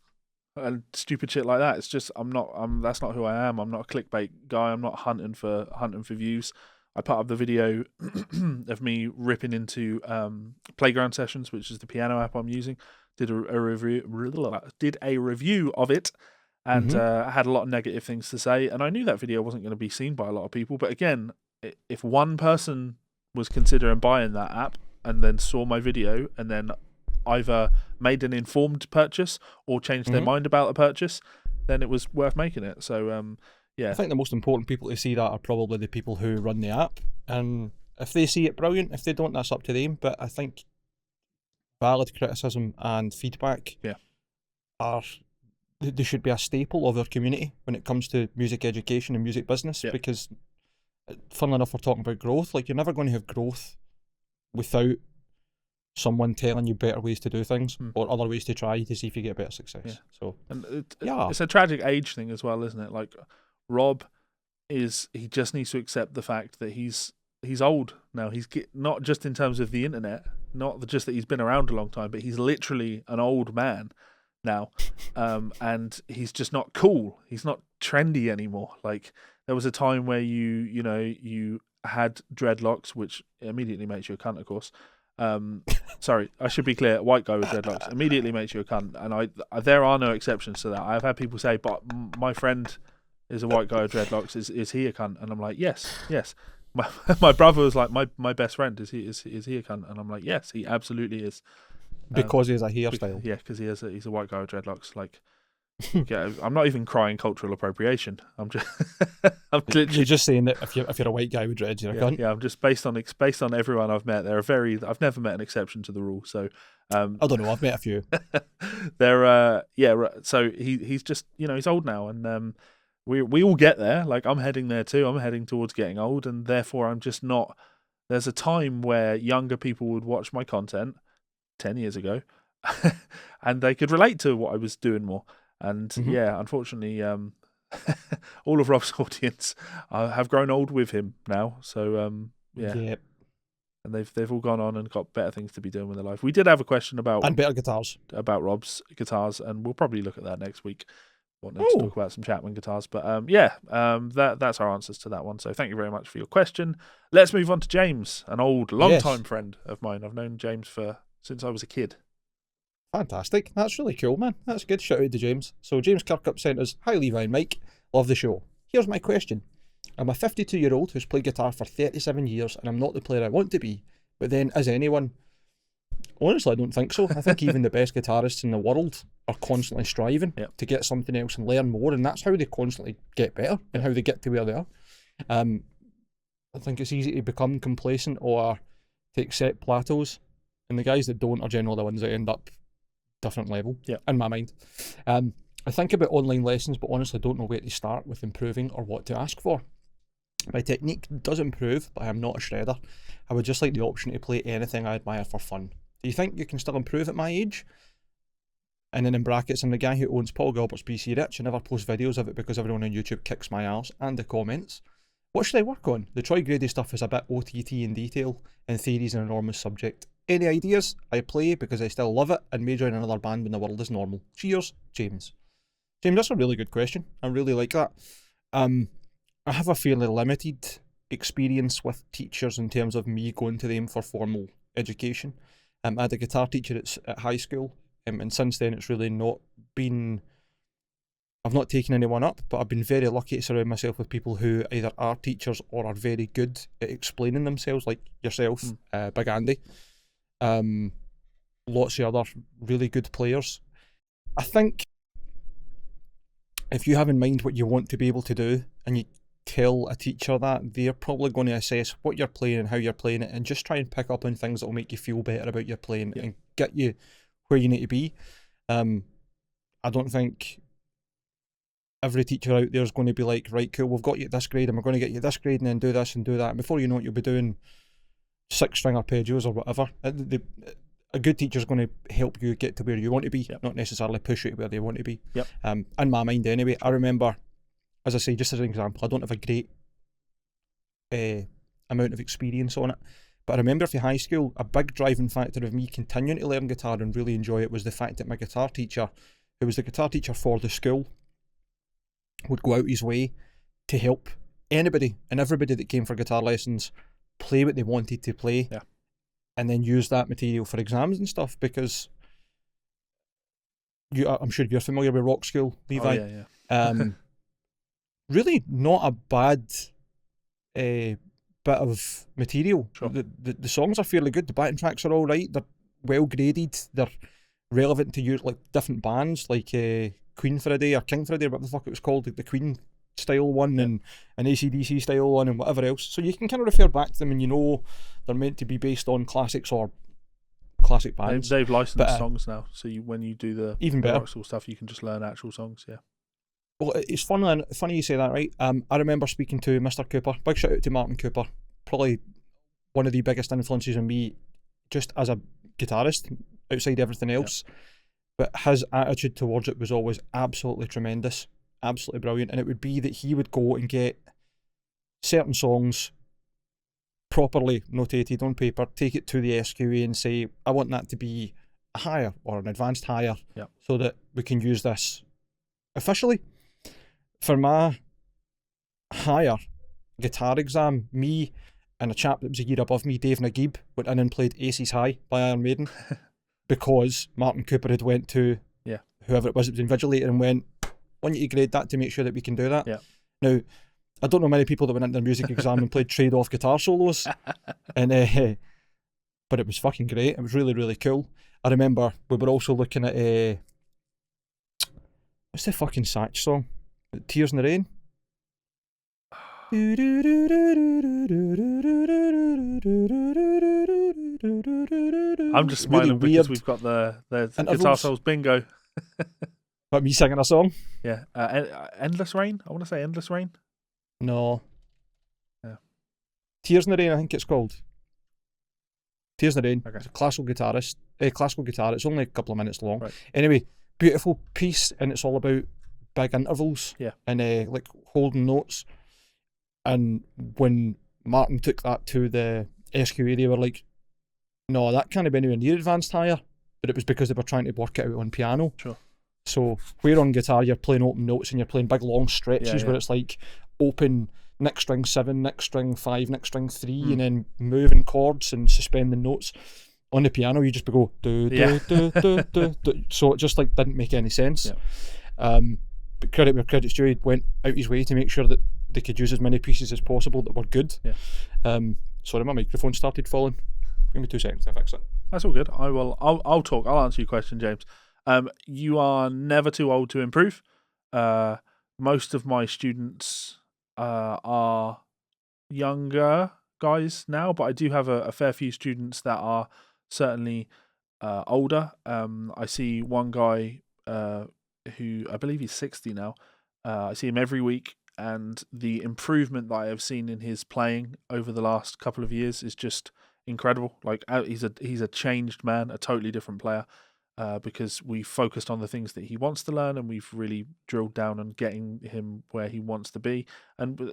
and stupid shit like that. It's just that's not who I am. I'm not a clickbait guy. I'm not hunting for views. I put up the video of me ripping into Playground Sessions, which is the piano app I'm using. Did a review of it, and I had a lot of negative things to say. And I knew that video wasn't going to be seen by a lot of people. But again, if one person was considering buying that app and then saw my video and then either made an informed purchase or changed their mind about a purchase, then it was worth making it. So yeah, I think the most important people to see that are probably the people who run the app, and if they see it, brilliant. If they don't, that's up to them. But I think valid criticism and feedback they should be a staple of our community when it comes to music education and music business, because funnily enough, we're talking about growth. Like, you're never going to have growth without someone telling you better ways to do things or other ways to try to see if you get better success. So, and it's a tragic age thing as well, isn't it? Like, Rob he just needs to accept the fact that he's old now. He's not just in terms of the internet, not just that he's been around a long time, but he's literally an old man now, and he's just not cool. He's not trendy anymore. Like, there was a time where you had dreadlocks, which immediately makes you a cunt, of course. Sorry, I should be clear. White guy with dreadlocks immediately makes you a cunt, and there are no exceptions to that. I've had people say, "But my friend is a white guy with dreadlocks. Is he a cunt?" And I'm like, yes. My brother was like, my best friend, is he a cunt? And I'm like, yes, he absolutely is. Because he has a hairstyle. Yeah, because he's a white guy with dreadlocks. Like, yeah, I'm not even crying cultural appropriation. I'm just, You're just saying that if you're a white guy with dreads, you're a cunt. Yeah, I'm just based on everyone I've met. I've never met an exception to the rule. So, I don't know. I've met a few. So he's just, he's old now, and we all get there. Like, I'm heading there too. I'm heading towards getting old, and therefore I'm just not. There's a time where younger people would watch my content 10 years ago, and they could relate to what I was doing more. And unfortunately, all of Rob's audience have grown old with him now. So and they've all gone on and got better things to be doing with their life. We did have a question about better guitars, about Rob's guitars, and we'll probably look at that next week. Wanted to talk about some Chapman guitars, but that's our answers to that one. So thank you very much for your question. Let's move on to James, an old, long-time friend of mine. I've known James since I was a kid. Fantastic. That's really cool, man. That's good. Shout out to James. So James Kirkup sent us, "Hi Levi and Mike, love the show. Here's my question. I'm a 52-year-old who's played guitar for 37 years and I'm not the player I want to be, but then is anyone? Honestly, I don't think so. I think even the best guitarists in the world are constantly striving to get something else and learn more, and that's how they constantly get better and how they get to where they are. I think it's easy to become complacent or to accept plateaus, and the guys that don't are generally the ones that end up different level, in my mind. I think about online lessons, but honestly don't know where to start with improving or what to ask for. My technique does improve, but I am not a shredder. I would just like the option to play anything I admire for fun. Do you think you can still improve at my age? And then in brackets, I'm the guy who owns Paul Gilbert's BC Rich and never post videos of it because everyone on YouTube kicks my ass and the comments. What should I work on? The Troy Grady stuff is a bit OTT in detail, and theory's an enormous subject. Any ideas? I play because I still love it and may join another band when the world is normal. Cheers, James. James, that's a really good question. I really like that. I have a fairly limited experience with teachers in terms of me going to them for formal education. I had a guitar teacher at high school, and since then it's really not been. I've not taken anyone up, but I've been very lucky to surround myself with people who either are teachers or are very good at explaining themselves, like yourself, Big Andy. Lots of other really good players. I think if you have in mind what you want to be able to do and you tell a teacher that, they're probably going to assess what you're playing and how you're playing it and just try and pick up on things that will make you feel better about your playing and get you where you need to be. I don't think every teacher out there is going to be like, right, cool, we've got you at this grade and we're going to get you this grade and then do this and do that. And before you know it, you'll be doing 6-string arpeggios or whatever. A good teacher is going to help you get to where you want to be, not necessarily push you to where they want to be. In my mind anyway, I remember, as I say, just as an example, I don't have a great amount of experience on it, but I remember for high school, a big driving factor of me continuing to learn guitar and really enjoy it was the fact that my guitar teacher, who was the guitar teacher for the school, would go out his way to help anybody and everybody that came for guitar lessons play what they wanted to play, and then use that material for exams and stuff, because I'm sure you're familiar with Rock School, Levi. Really not a bad bit of material. The songs are fairly good, the backing tracks are all right, they're well graded, they're relevant to use like different bands, like Queen for a Day or King for a Day, whatever the fuck it was called, like the Queen style one and an AC/DC style one and whatever else. So you can kind of refer back to them and you know they're meant to be based on classics or classic bands. They've licensed songs now, so when you do the even better actual stuff, you can just learn actual songs. Well, it's funny you say that, right? I remember speaking to Mr. Cooper. Big shout out to Martin Cooper. Probably one of the biggest influences on me just as a guitarist, outside everything else. But his attitude towards it was always absolutely tremendous, absolutely brilliant. And it would be that he would go and get certain songs properly notated on paper, take it to the SQA and say, I want that to be a higher or an advanced higher, so that we can use this officially. For my higher guitar exam, me and a chap that was a year above me, Dave Naguib, went in and played Aces High by Iron Maiden because Martin Cooper had went to whoever it was invigilator and went, I want you to grade that to make sure that we can do that. Now, I don't know many people that went into their music exam and played trade-off guitar solos, and but it was fucking great. It was really, really cool. I remember we were also looking at what's the fucking Satch song? Tears in the Rain? I'm just smiling really because we've got the Guitar Souls bingo. What, me singing a song? Endless Rain? I want to say Endless Rain. No. Tears in the Rain, I think it's called. Tears in the Rain. Okay. It's a classical guitar. It's only a couple of minutes long. Anyway, beautiful piece, and it's all about big intervals and like holding notes. And when Martin took that to the SQA, they were like, no, that can't be anywhere near advanced higher, but it was because they were trying to work it out on piano. So where on guitar you're playing open notes and you're playing big long stretches where it's like open next string 7, next string 5, next string 3, and then moving chords and suspending notes. On the piano you just go do, do, do, do, do, do. So it just like didn't make any sense. But credit where credit's due, he went out his way to make sure that they could use as many pieces as possible that were good. Sorry, my microphone started falling. Give me 2 seconds to fix it. That's all good. I'll talk. I'll answer your question, James. You are never too old to improve. Most of my students are younger guys now, but I do have a fair few students that are certainly older. I see one guy who I believe he's 60 now. I see him every week, and the improvement that I have seen in his playing over the last couple of years is just incredible. Like he's a changed man, a totally different player, because we focused on the things that he wants to learn, and we've really drilled down on getting him where he wants to be. And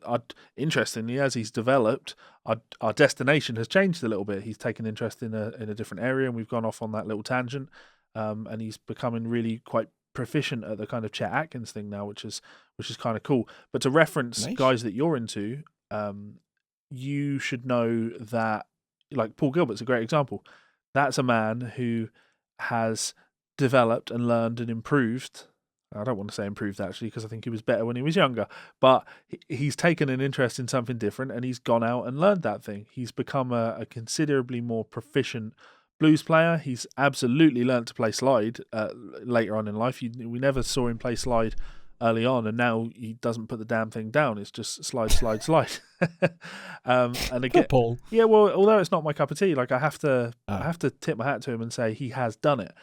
interestingly, as he's developed, our destination has changed a little bit. He's taken interest in a different area, and we've gone off on that little tangent. And he's becoming really quite proficient at the kind of Chet Atkins thing now, which is kind of cool. But to reference guys that you're into, you should know that like Paul Gilbert's a great example. That's a man who has developed and learned and improved. I don't want to say improved actually, because I think he was better when he was younger, but he's taken an interest in something different and he's gone out and learned that thing. He's become a considerably more proficient blues player. He's absolutely learned to play slide later on in life. We never saw him play slide early on, and now he doesn't put the damn thing down. It's just slide, slide, slide. And again, Paul. yeah. Well, although it's not my cup of tea, like I have to tip my hat to him and say he has done it.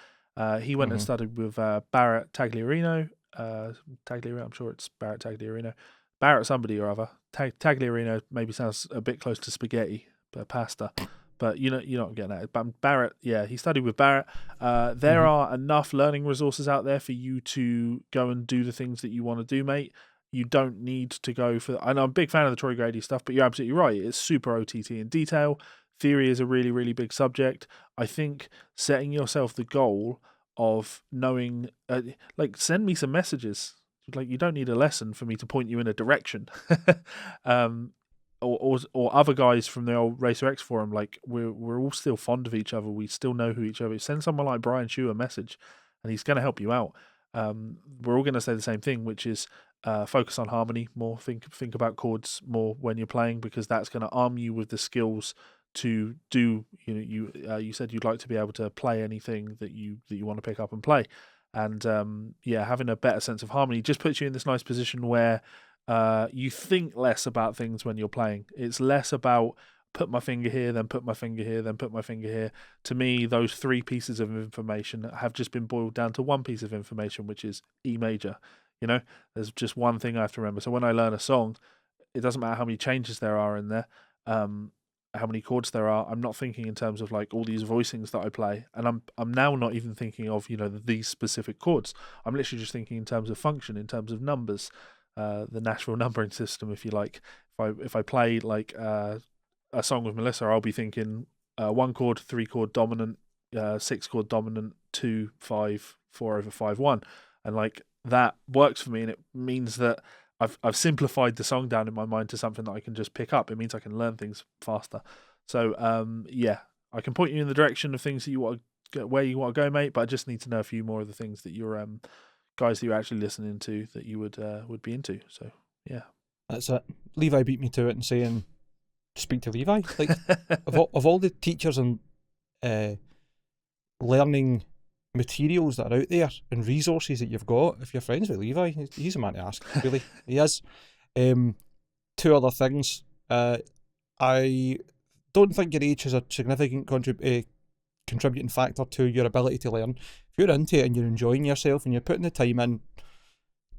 He went and studied with Barrett Tagliarino. I'm sure it's Barrett Tagliarino. Barrett somebody or other. Tagliarino maybe sounds a bit close to spaghetti, pasta. But you're not getting that. But Barrett, yeah, he studied with Barrett. There are enough learning resources out there for you to go and do the things that you want to do, mate. You don't need to go for... I know I'm a big fan of the Troy Grady stuff, but you're absolutely right. It's super OTT in detail. Theory is a really, really big subject. I think setting yourself the goal of knowing... send me some messages. Like, you don't need a lesson for me to point you in a direction. Or other guys from the old Racer X forum, like we're all still fond of each other. We still know who each other is. Send someone like Brian Shue a message, and he's going to help you out. We're all going to say the same thing, which is focus on harmony more. Think about chords more when you're playing, because that's going to arm you with the skills to do. You said you'd like to be able to play anything that you want to pick up and play, and having a better sense of harmony just puts you in this nice position where. You think less about things when you're playing. It's less about put my finger here, then put my finger here, then put my finger here. To me, those three pieces of information have just been boiled down to one piece of information, which is E major. There's just one thing I have to remember. So when I learn a song, it doesn't matter how many changes there are in there, how many chords there are. I'm not thinking in terms of like all these voicings that I play, and I'm now not even thinking of these specific chords. I'm literally just thinking in terms of function, in terms of numbers. The Nashville numbering system, if you like. If I play like a song with Melissa, I'll be thinking 1 chord, 3 chord dominant, 6 chord dominant, 2, 5, 4/5/1, and like that works for me, and it means that I've simplified the song down in my mind to something that I can just pick up. It means I can learn things faster. So I can point you in the direction of things that you want to, where you want to go, mate. But I just need to know a few more of the things that you're guys that you're actually listening to that you would be into. So yeah, that's it. Levi beat me to it and saying, speak to Levi. Like of all the teachers and learning materials that are out there and resources that you've got, if you're friends with Levi, he's a man to ask. Really, he is. 2 other things. I don't think your age is a significant contributing factor to your ability to learn. If you're into it and you're enjoying yourself and you're putting the time in,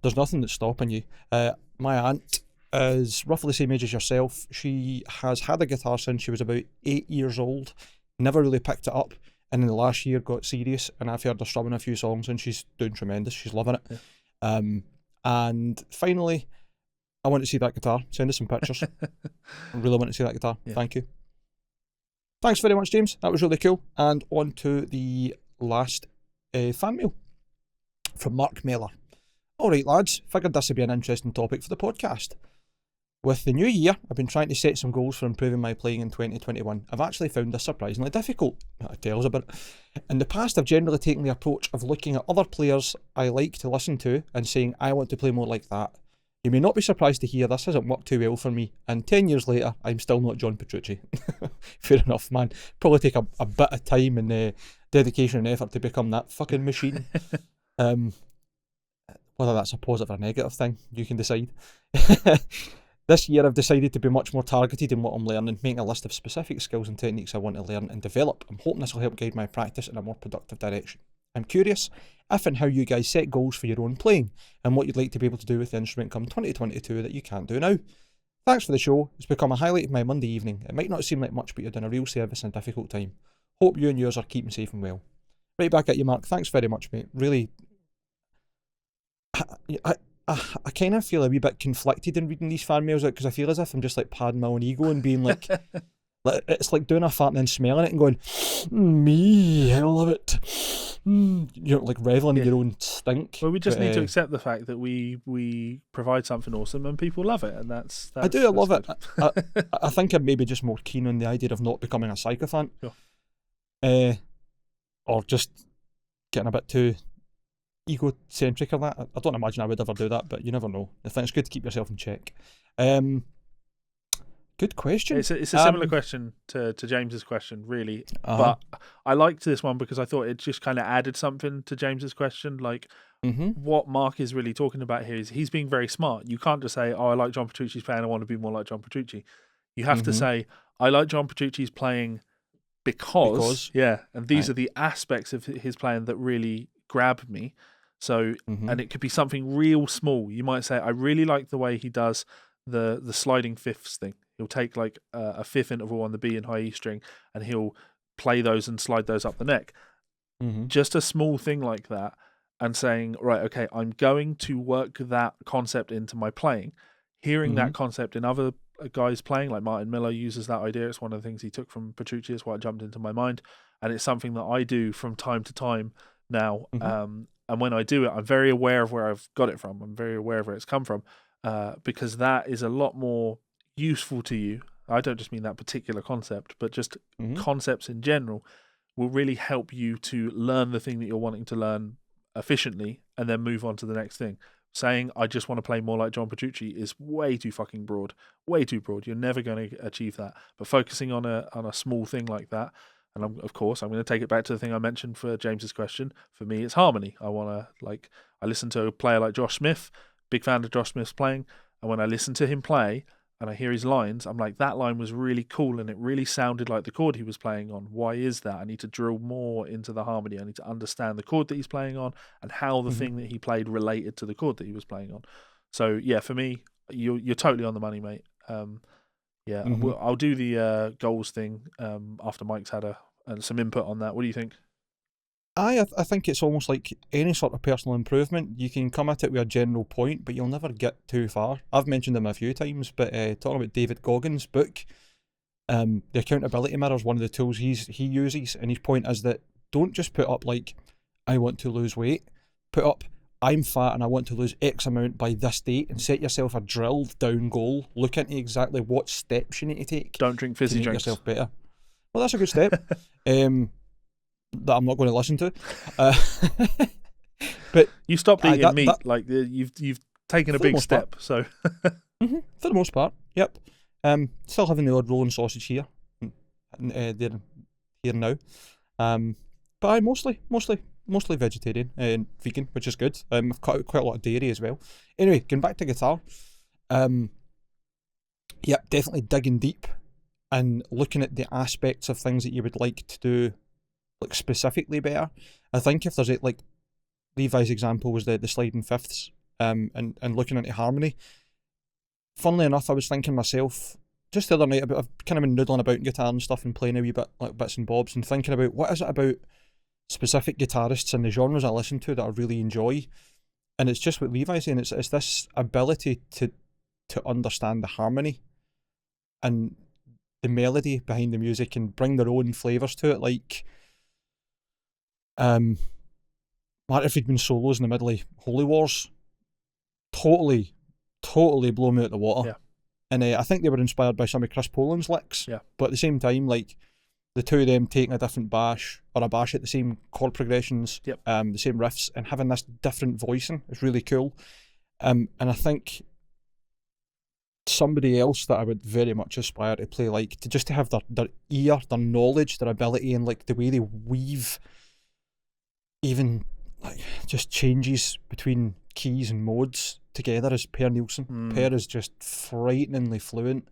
there's nothing that's stopping you. My aunt is roughly the same age as yourself. She has had a guitar since she was about 8 years old, never really picked it up, and in the last year got serious, and I've heard her strumming a few songs and she's doing tremendous. She's loving it. Yeah. And finally, I want to see that guitar. Send us some pictures. I really want to see that guitar. Yeah. Thank you. Thanks very much, James. That was really cool. And on to the last fan mail from Mark Mellor. All right, lads. Figured this would be an interesting topic for the podcast. With the new year, I've been trying to set some goals for improving my playing in 2021. I've actually found this surprisingly difficult. That tells a bit. In the past, I've generally taken the approach of looking at other players I like to listen to and saying, I want to play more like that. You may not be surprised to hear this hasn't worked too well for me, and 10 years later, I'm still not John Petrucci. Fair enough, man. Probably take a bit of time and dedication and effort to become that fucking machine. Whether that's a positive or negative thing, you can decide. This year, I've decided to be much more targeted in what I'm learning, making a list of specific skills and techniques I want to learn and develop. I'm hoping this will help guide my practice in a more productive direction. I'm curious if and how you guys set goals for your own playing and what you'd like to be able to do with the instrument come 2022 that you can't do now. Thanks for the show. It's become a highlight of my Monday evening. It might not seem like much, but you're doing a real service in a difficult time. Hope you and yours are keeping safe and well. Right back at you, Mark. Thanks very much, mate. Really, I kind of feel a wee bit conflicted in reading these fan mails out because I feel as if I'm just like padding my own ego and being like, It's like doing a fart and then smelling it and going, me, I love it. You're like reveling in your own stink. Well, we just need to accept the fact that we provide something awesome and people love it, and that's I do. I love good. it. I think I'm maybe just more keen on the idea of not becoming a sycophant, Sure. Or just getting a bit too egocentric or that. I don't imagine I would ever do that, but you never know. I think it's good to keep yourself in check. Good question. It's a similar question to James's question, really. But I liked this one because I thought it just kind of added something to James's question. Like, what Mark is really talking about here is he's being very smart. You can't just say, oh, I like John Petrucci's playing, I want to be more like John Petrucci. You have to say, I like John Petrucci's playing because and these are the aspects of his playing that really grab me. So, and it could be something real small. You might say, I really like the way he does the sliding fifths thing. He'll take like a fifth interval on the B and high E string, and he'll play those and slide those up the neck. Just a small thing like that, and saying, right, okay, I'm going to work that concept into my playing. Hearing that concept in other guys playing, like Martin Miller uses that idea. It's one of the things he took from Petrucci. It's why it jumped into my mind, and it's something that I do from time to time now. And when I do it, I'm very aware of where I've got it from. I'm very aware of where it's come from, because that is a lot more useful to you. I don't just mean that particular concept, but just concepts in general will really help you to learn the thing that you're wanting to learn efficiently and then move on to the next thing. Saying, I just want to play more like John Petrucci is way too fucking broad. Way too broad. You're never going to achieve that. But focusing on a small thing like that, and of course, I'm going to take it back to the thing I mentioned for James's question. For me, it's harmony. I listen to a player like Josh Smith, big fan of Josh Smith's playing, and when I listen to him play, and I hear his lines, I'm like, that line was really cool and it really sounded like the chord he was playing on. Why is that? I need to drill more into the harmony. I need to understand the chord that he's playing on and how the thing that he played related to the chord that he was playing on. So, yeah, for me, you're totally on the money, mate. I'll do the goals thing after Mike's had some input on that. What do you think? I think it's almost like any sort of personal improvement. You can come at it with a general point, but you'll never get too far. I've mentioned him a few times, but talking about David Goggins' book, the accountability mirror is one of the tools he uses, and his point is that don't just put up like, I want to lose weight. Put up, I'm fat and I want to lose X amount by this date, and set yourself a drilled down goal. Look into exactly what steps you need to take. Don't drink fizzy to make drinks. Yourself better. Well, that's a good step. That I'm not going to listen to. But you stopped eating meat. You've taken a big step. So for the most part, yep. Still having the odd rolling sausage here, there, here now. But I'm mostly vegetarian and vegan, which is good. I've cut out quite a lot of dairy as well. Anyway, going back to guitar. Yep, definitely digging deep and looking at the aspects of things that you would like to do, like specifically better. I think if there's like Levi's example was the sliding fifths, and looking into harmony. Funnily enough, I was thinking myself just the other night about, I've kind of been noodling about guitar and stuff and playing a wee bit like bits and bobs and thinking about what is it about specific guitarists and the genres I listen to that I really enjoy. And it's just what Levi's saying, it's this ability to understand the harmony and the melody behind the music and bring their own flavours to it. Like Martin Friedman solos in the middle of Holy Wars totally blow me out the water. Yeah. And I think they were inspired by some of Chris Poland's licks. Yeah. But at the same time, like the two of them taking a different bash or a bash at the same chord progressions, yep. The same riffs, and having this different voicing is really cool. And I think somebody else that I would very much aspire to play like, to have their ear, their knowledge, their ability, and like the way they weave even like just changes between keys and modes together is Per Nielsen. Per is just frighteningly fluent.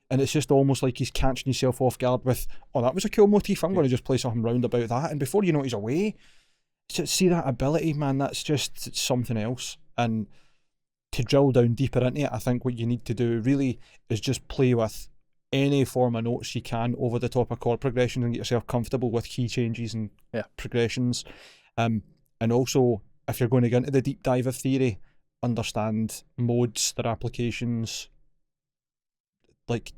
And it's just almost like he's catching himself off guard with, oh, that was a cool motif, I'm going to just play something round about that. And before you know it, he's away. To see that ability, man, that's just something else. And to drill down deeper into it, I think what you need to do really is just play with any form of notes you can over the top of chord progressions and get yourself comfortable with key changes and progressions. And also, if you're going to get into the deep dive of theory, understand modes, their applications. Like,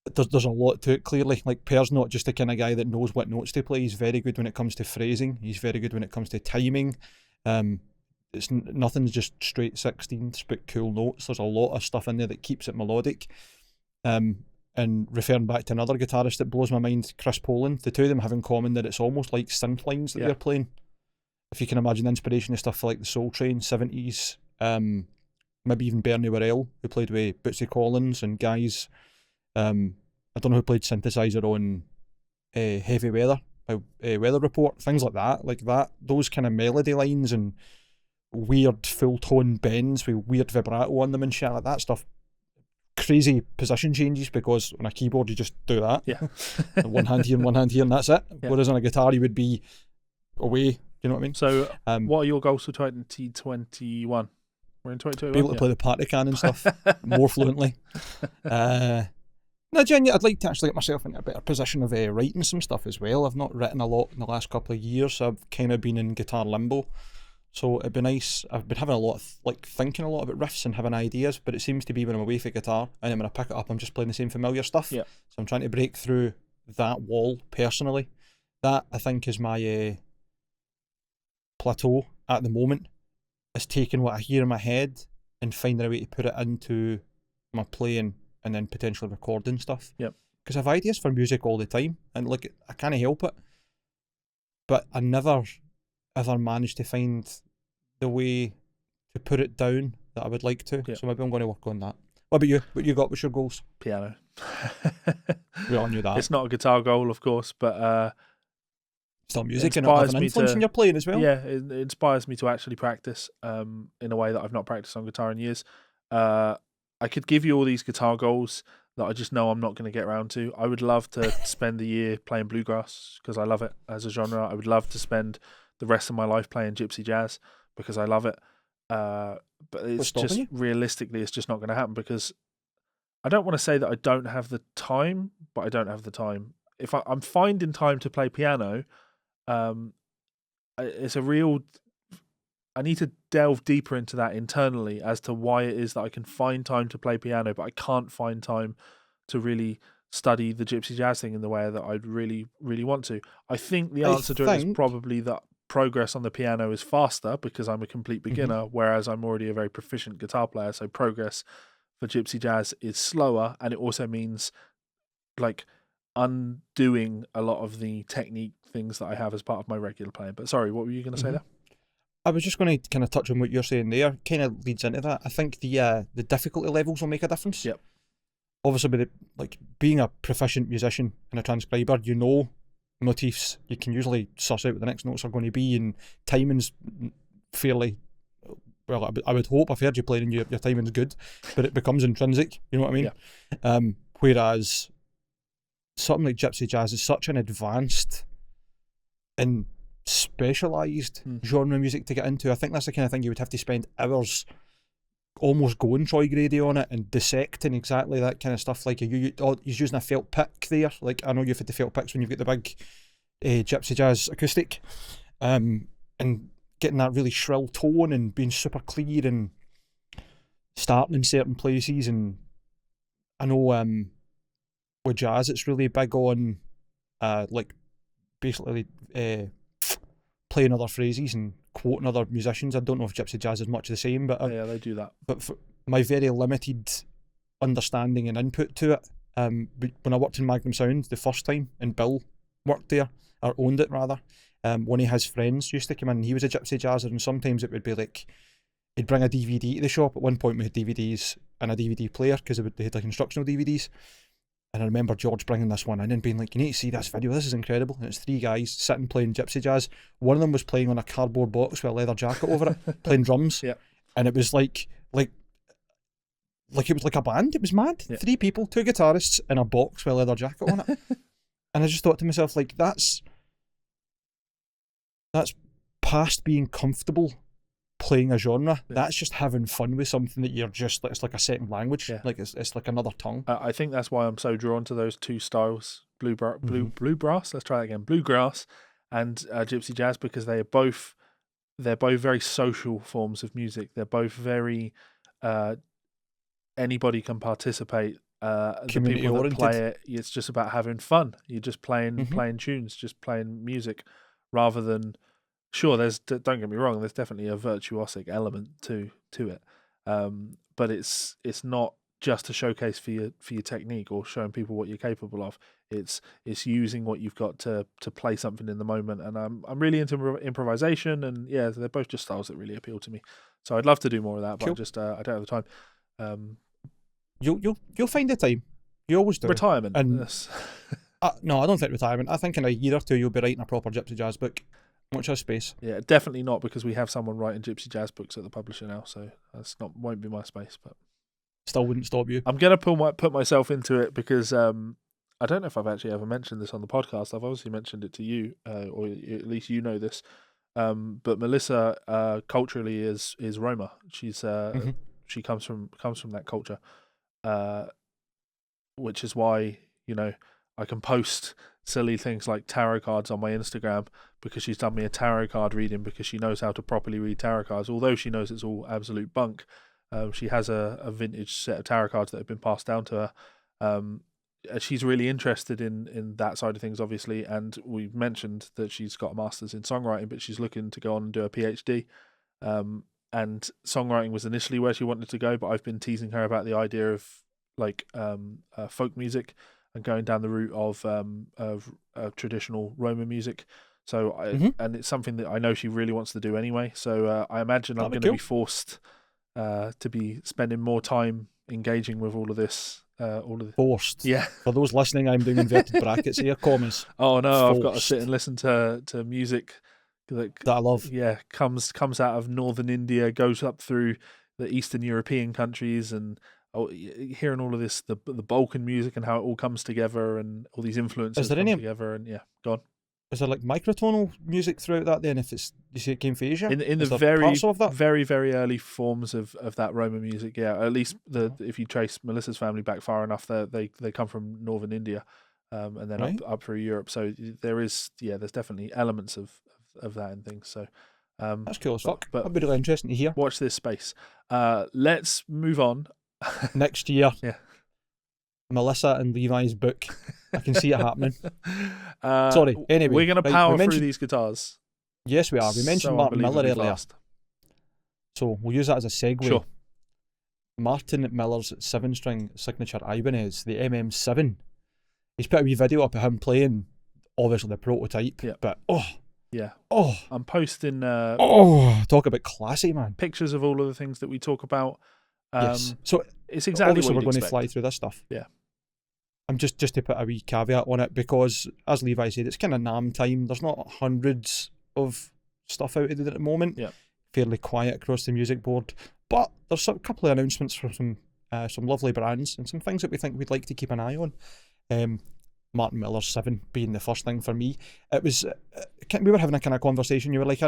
there's a lot to it, clearly. Like, Per's not just the kind of guy that knows what notes to play. He's very good when it comes to phrasing. He's very good when it comes to timing. Nothing's just straight 16ths, but cool notes. There's a lot of stuff in there that keeps it melodic. And referring back to another guitarist that blows my mind, Chris Poland, the two of them have in common that it's almost like synth lines that they're playing. If you can imagine the inspiration of stuff like the Soul Train, 70s, maybe even Bernie Worrell, who played with Bootsy Collins and guys. I don't know who played synthesizer on Heavy Weather, Weather Report, things like that. Like that, those kind of melody lines and weird full tone bends with weird vibrato on them and shit like that stuff. Crazy position changes, because on a keyboard you just do that. Yeah. One hand here and one hand here and that's it. Yeah. Whereas on a guitar you would be away. You know what I mean? So what are your goals for 2021? We're in 2021. Be able to play the party can and stuff more fluently. No, genuinely, I'd like to actually get myself into a better position of writing some stuff as well. I've not written a lot in the last couple of years. I've kind of been in guitar limbo. So it'd be nice. I've been having a lot of, thinking a lot about riffs and having ideas, but it seems to be when I'm away for guitar, and then when I pick it up, I'm just playing the same familiar stuff. Yeah. So I'm trying to break through that wall personally. That, I think, is my plateau at the moment, is taking what I hear in my head and finding a way to put it into my playing and then potentially recording stuff. Yep. Because I have ideas for music all the time, and I can't help it. But I never ever managed to find the way to put it down that I would like to. Yep. So maybe I'm going to work on that. What about you? What you got? What's your goals? Piano. We all knew that. It's not a guitar goal, of course, but still music and it has an influence in your playing as well. Yeah, it inspires me to actually practice in a way that I've not practiced on guitar in years. I could give you all these guitar goals that I just know I'm not going to get around to. I would love to spend the year playing bluegrass because I love it as a genre. I would love to spend the rest of my life playing gypsy jazz because I love it. But it's just realistically, it's just not going to happen because I don't want to say that I don't have the time, but I don't have the time. If I'm finding time to play piano, it's a real. I need to delve deeper into that internally as to why it is that I can find time to play piano, but I can't find time to really study the gypsy jazz thing in the way that I'd really, really want to. I think the answer to it is probably that progress on the piano is faster because I'm a complete beginner, whereas I'm already a very proficient guitar player. So progress for gypsy jazz is slower, and it also means undoing a lot of the technique things that I have as part of my regular playing. But sorry, what were you going to say there? I was just going to kind of touch on what you're saying there. Kind of leads into that. I think the difficulty levels will make a difference. Yep. Obviously, being a proficient musician and a transcriber, you know motifs. You can usually suss out what the next notes are going to be, and timing's fairly well. I would hope. I've heard you playing, and your timing's good, but it becomes intrinsic. You know what I mean? Yeah. Whereas something like gypsy jazz is such an advanced and specialised genre music to get into. I think that's the kind of thing you would have to spend hours almost going Troy Grady on it and dissecting exactly that kind of stuff. Like he's using a felt pick there. Like I know you've had the felt picks when you've got the big gypsy jazz acoustic, and getting that really shrill tone and being super clear and starting in certain places. And I know with jazz it's really big on basically playing other phrases and quoting other musicians. I don't know if gypsy jazz is much the same, but yeah, they do that. But for my very limited understanding and input to it, when I worked in Magnum Sound the first time, and Bill worked there, or owned it rather, one of his friends used to come in, and he was a gypsy jazzer, and sometimes it would be like he'd bring a DVD to the shop. At one point we had DVDs and a DVD player because they had instructional DVDs. And I remember George bringing this one in and being like, you need to see this video, this is incredible. And it's 3 guys sitting playing gypsy jazz. One of them was playing on a cardboard box with a leather jacket over it, playing drums. Yeah. And it was like it was like a band. It was mad. Yeah. 3 people, 2 guitarists in a box with a leather jacket on it. And I just thought to myself, that's past being comfortable playing a genre. Yeah. That's just having fun with something that you're just, it's like a second language. Yeah. It's like another tongue. I think that's why I'm so drawn to those 2 styles, bluegrass. Let's try that again. Bluegrass and gypsy jazz, because they're both very social forms of music. They're both very anybody can participate, the Community people that oriented. play it, it's just about having fun. You're just playing Mhm. playing tunes, just playing music, rather than sure. Don't get me wrong. There's definitely a virtuosic element to it, but it's not just a showcase for your technique or showing people what you're capable of. It's using what you've got to play something in the moment. And I'm really into improvisation, and yeah, they're both just styles that really appeal to me. So I'd love to do more of that, but Cool. I just I don't have the time. You'll find the time. You always do. Retirement. And Yes. no, I don't think retirement. I think in a year or two you'll be writing a proper gypsy jazz book. Watch our space. Yeah, definitely not, because we have someone writing gypsy jazz books at the publisher now, so that's won't be my space. But Still wouldn't stop you. I'm gonna put myself into it, because I don't know if I've actually ever mentioned this on the podcast. I've obviously mentioned it to you, or at least you know this. But Melissa culturally is Roma. She's Mhm. she comes from that culture, which is why I can post silly things like tarot cards on my Instagram, because she's done me a tarot card reading, because she knows how to properly read tarot cards. Although she knows it's all absolute bunk, she has a vintage set of tarot cards that have been passed down to her. She's really interested in that side of things, obviously, and we've mentioned that she's got a master's in songwriting, but she's looking to go on and do a PhD. And songwriting was initially where she wanted to go, but I've been teasing her about the idea of like folk music and going down the route of traditional Roma music. So and it's something that I know she really wants to do anyway. So I imagine I'm That'd going be to cool. be forced to be spending more time engaging with all of this. Forced. Yeah. For those listening, I'm doing inverted brackets here, commas. Oh no, I've got to Forced. sit and listen to music that That I love. comes out of northern India, goes up through the Eastern European countries, and hearing all of this, the Balkan music and how it all comes together, and all these influences come together. And go on. Is there like microtonal music throughout that then? If it's, you see it came from Asia? In the Is there very parts of that? very very early forms of that Roma music, yeah. At least if you trace Melissa's family back far enough, they come from northern India, and then Right. up through Europe. So there's definitely elements of that and things. So That's cool as fuck. but That'd be really interesting to hear. watch this space. Let's move on. Next year, Yeah. Melissa and Levi's book. I can see it happening. Sorry. Anyway, we're going to right, power we through mentioned- these guitars. Yes, we are. We mentioned So Martin Miller unbelievably earlier, fast. so we'll use that as a segue. Sure. Martin Miller's 7-string signature Ibanez, the MM7. He's put a wee video up of him playing, obviously the prototype, Yeah. but Yeah. oh, I'm posting talk about classy, man. pictures of all of the things that we talk about. Yes. So It's exactly obviously what we're you'd going to expect. fly through this stuff. Yeah. I'm just to put a wee caveat on it, because as Levi said, it's kind of NAMM time. There's not hundreds of stuff out there at the moment. Yeah. Fairly quiet across the music board, but there's a couple of announcements from some lovely brands and some things that we think we'd like to keep an eye on. Martin Miller's 7 being the first thing for me. It was we were having a kind of conversation. You were like,